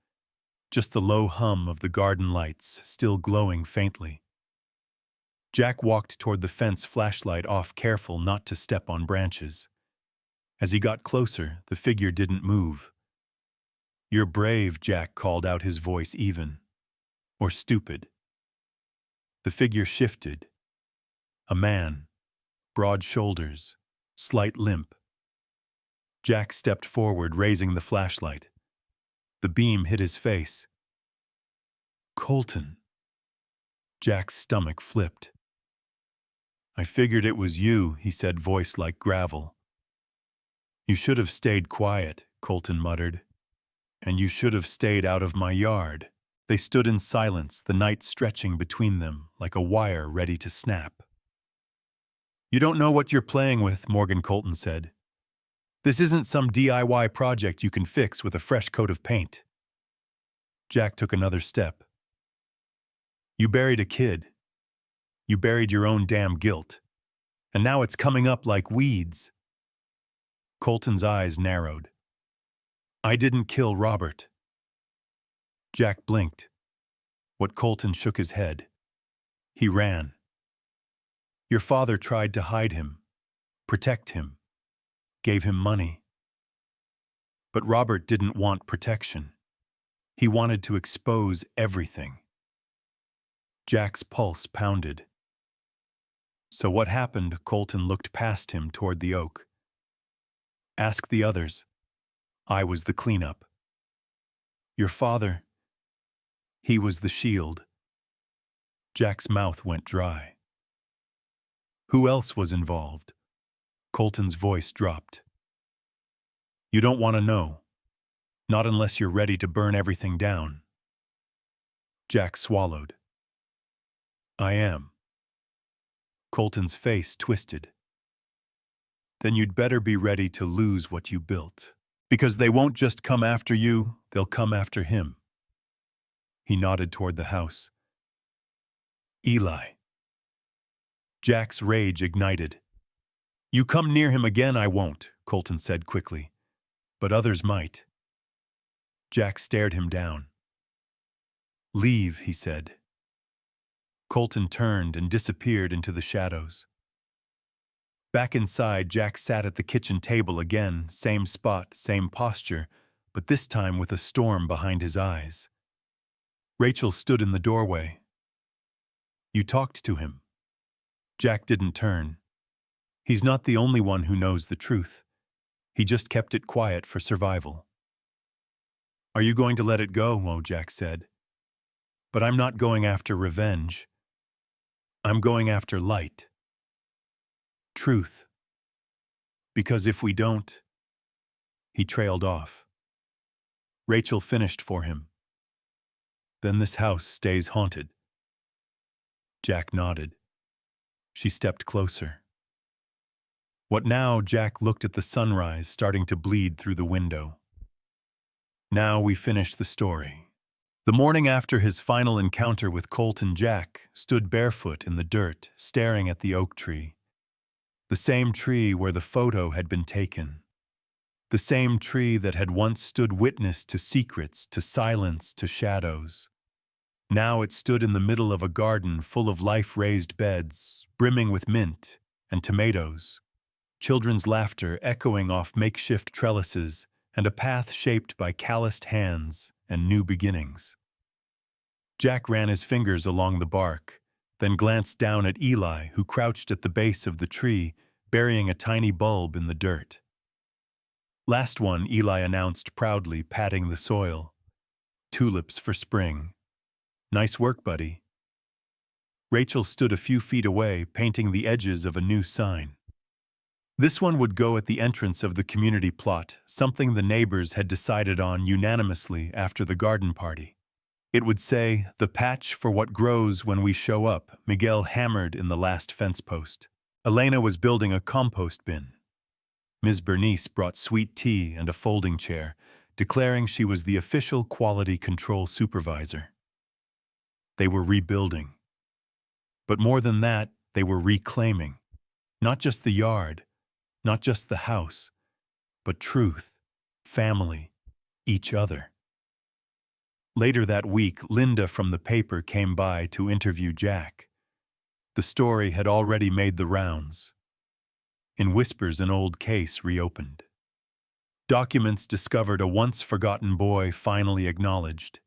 Just the low hum of the garden lights, still glowing faintly. Jack walked toward the fence, flashlight off, careful not to step on branches. As he got closer, the figure didn't move. "You're brave," Jack called out, his voice even. "Or stupid." The figure shifted. A man, broad shoulders, slight limp. Jack stepped forward, raising the flashlight. The beam hit his face. "Colton." Jack's stomach flipped. "I figured it was you," he said, voice like gravel. "You should have stayed quiet," Colton muttered. "And you should have stayed out of my yard." They stood in silence, the night stretching between them like a wire ready to snap. "You don't know what you're playing with," Morgan Colton said. "This isn't some DIY project you can fix with a fresh coat of paint." Jack took another step. "You buried a kid. You buried your own damn guilt. And now it's coming up like weeds." Colton's eyes narrowed. "I didn't kill Robert." Jack blinked. What Colton shook his head. "He ran. Your father tried to hide him, protect him, gave him money. But Robert didn't want protection. He wanted to expose everything." Jack's pulse pounded. "So what happened?" Colton looked past him toward the oak. "Ask the others. I was the cleanup. Your father, he was the shield." Jack's mouth went dry. "Who else was involved?" Colton's voice dropped. "You don't want to know. Not unless you're ready to burn everything down." Jack swallowed. "I am." Colton's face twisted. "Then you'd better be ready to lose what you built. Because they won't just come after you, they'll come after him." He nodded toward the house. "Eli." Jack's rage ignited. "You come near him again, I won't," Colton said quickly. "But others might." Jack stared him down. "Leave," he said. Colton turned and disappeared into the shadows. Back inside, Jack sat at the kitchen table again, same spot, same posture, but this time with a storm behind his eyes. Rachel stood in the doorway. "You talked to him." Jack didn't turn. He's not the only one who knows the truth. He just kept it quiet for survival. "Are you going to let it go?" Jack said. "But I'm not going after revenge. I'm going after light. Truth. Because if we don't—" He trailed off. Rachel finished for him. "Then this house stays haunted." Jack nodded. She stepped closer. "What now?" Jack looked at the sunrise starting to bleed through the window. "Now we finish the story." The morning after his final encounter with Colton, Jack stood barefoot in the dirt, staring at the oak tree. The same tree where the photo had been taken. The same tree that had once stood witness to secrets, to silence, to shadows. Now it stood in the middle of a garden full of life-raised beds, brimming with mint and tomatoes. Children's laughter echoing off makeshift trellises, and a path shaped by calloused hands and new beginnings. Jack ran his fingers along the bark, then glanced down at Eli, who crouched at the base of the tree, burying a tiny bulb in the dirt. "Last one," Eli announced proudly, patting the soil. "Tulips for spring. Nice work, buddy." Rachel stood a few feet away, painting the edges of a new sign. This one would go at the entrance of the community plot, something the neighbors had decided on unanimously after the garden party. It would say, "The patch for what grows when we show up," Miguel hammered in the last fence post. Elena was building a compost bin. Ms. Bernice brought sweet tea and a folding chair, declaring she was the official quality control supervisor. They were rebuilding. But more than that, they were reclaiming. Not just the yard, not just the house, but truth, family, each other. Later that week, Linda from the paper came by to interview Jack. The story had already made the rounds. In whispers, an old case reopened. Documents discovered a once-forgotten boy finally acknowledged.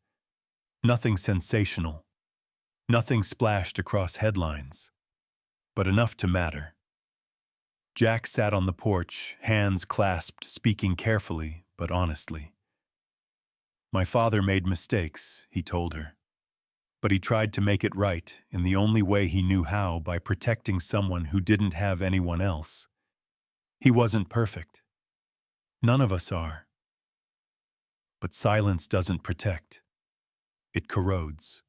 Nothing sensational. Nothing splashed across headlines. But enough to matter. Jack sat on the porch, hands clasped, speaking carefully but honestly. "My father made mistakes," he told her. but he tried to make it right in the only way he knew how, by protecting someone who didn't have anyone else. He wasn't perfect. None of us are. But silence doesn't protect. It corrodes.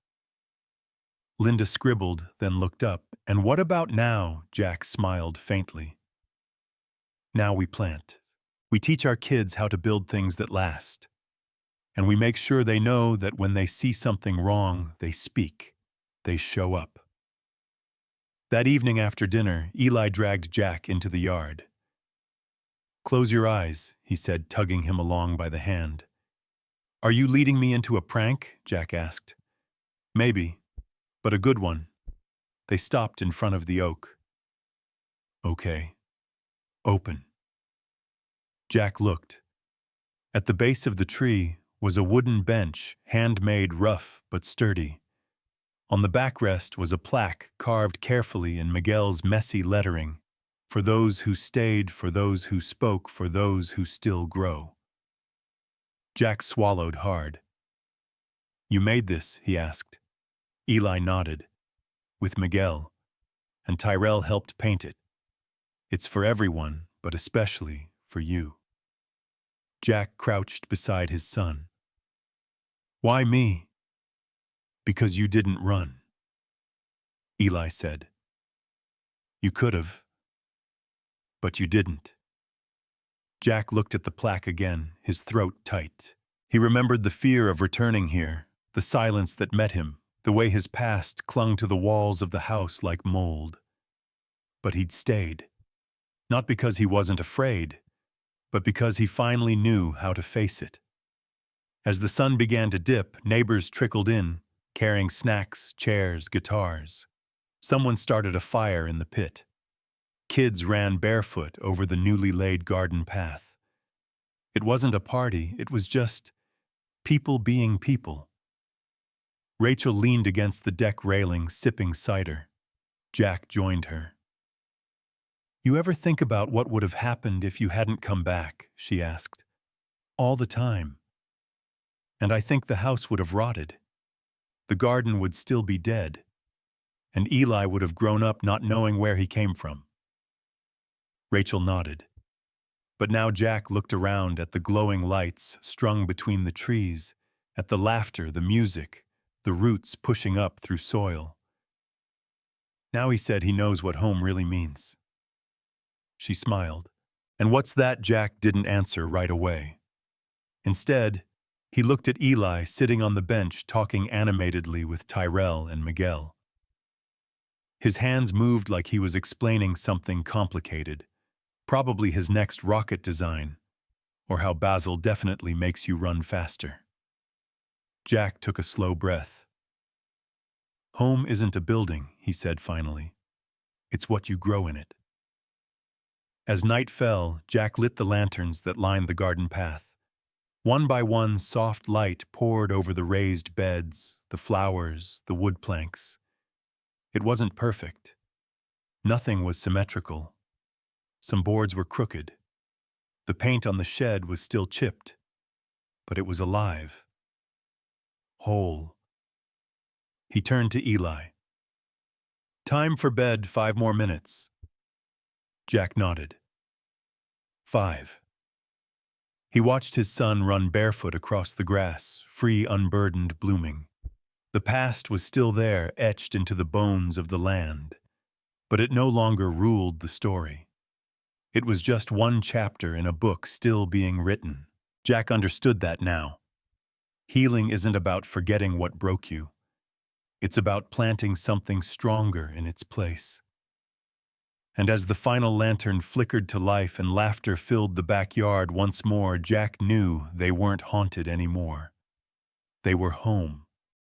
Linda scribbled, then looked up. "And what about now?" Jack smiled faintly. "Now we plant. We teach our kids how to build things that last. And we make sure they know that when they see something wrong, they speak. They show up." That evening after dinner, Eli dragged Jack into the yard. "Close your eyes," he said, tugging him along by the hand. "Are you leading me into a prank?" Jack asked. "Maybe, but a good one." They stopped in front of the oak. "Okay. Open." Jack looked. At the base of the tree was a wooden bench, handmade, rough but sturdy. On the backrest was a plaque carved carefully in Miguel's messy lettering: "For those who stayed, for those who spoke, for those who still grow." Jack swallowed hard. "You made this?" he asked. Eli nodded. "With Miguel. And Tyrell helped paint it. It's for everyone, but especially for you." Jack crouched beside his son. "Why me?" "Because you didn't run," Eli said. "You could have, but you didn't." Jack looked at the plaque again, his throat tight. He remembered the fear of returning here, the silence that met him, the way his past clung to the walls of the house like mold. But he'd stayed. Not because he wasn't afraid, but because he finally knew how to face it. As the sun began to dip, neighbors trickled in, carrying snacks, chairs, guitars. Someone started a fire in the pit. Kids ran barefoot over the newly laid garden path. It wasn't a party, it was just people being people. Rachel leaned against the deck railing, sipping cider. Jack joined her. "You ever think about what would have happened if you hadn't come back?" she asked. "All the time. And I think the house would have rotted. The garden would still be dead. And Eli would have grown up not knowing where he came from." Rachel nodded. But now Jack looked around at the glowing lights strung between the trees, at the laughter, the music, the roots pushing up through soil. Now he said he knows what home really means. She smiled. "And what's that?" Jack didn't answer right away. Instead, he looked at Eli sitting on the bench talking animatedly with Tyrell and Miguel. His hands moved like he was explaining something complicated, probably his next rocket design, or how Basil definitely makes you run faster. Jack took a slow breath. "Home isn't a building," he said finally. "It's what you grow in it." As night fell, Jack lit the lanterns that lined the garden path. One by one, soft light poured over the raised beds, the flowers, the wood planks. It wasn't perfect. Nothing was symmetrical. Some boards were crooked. The paint on the shed was still chipped, but it was alive. Whole. He turned to Eli. "Time for bed, 5 more minutes." Jack nodded. 5. He watched his son run barefoot across the grass, free, unburdened, blooming. The past was still there, etched into the bones of the land, but it no longer ruled the story. It was just one chapter in a book still being written. Jack understood that now. Healing isn't about forgetting what broke you. It's about planting something stronger in its place. And as the final lantern flickered to life and laughter filled the backyard once more, Jack knew they weren't haunted anymore. They were home.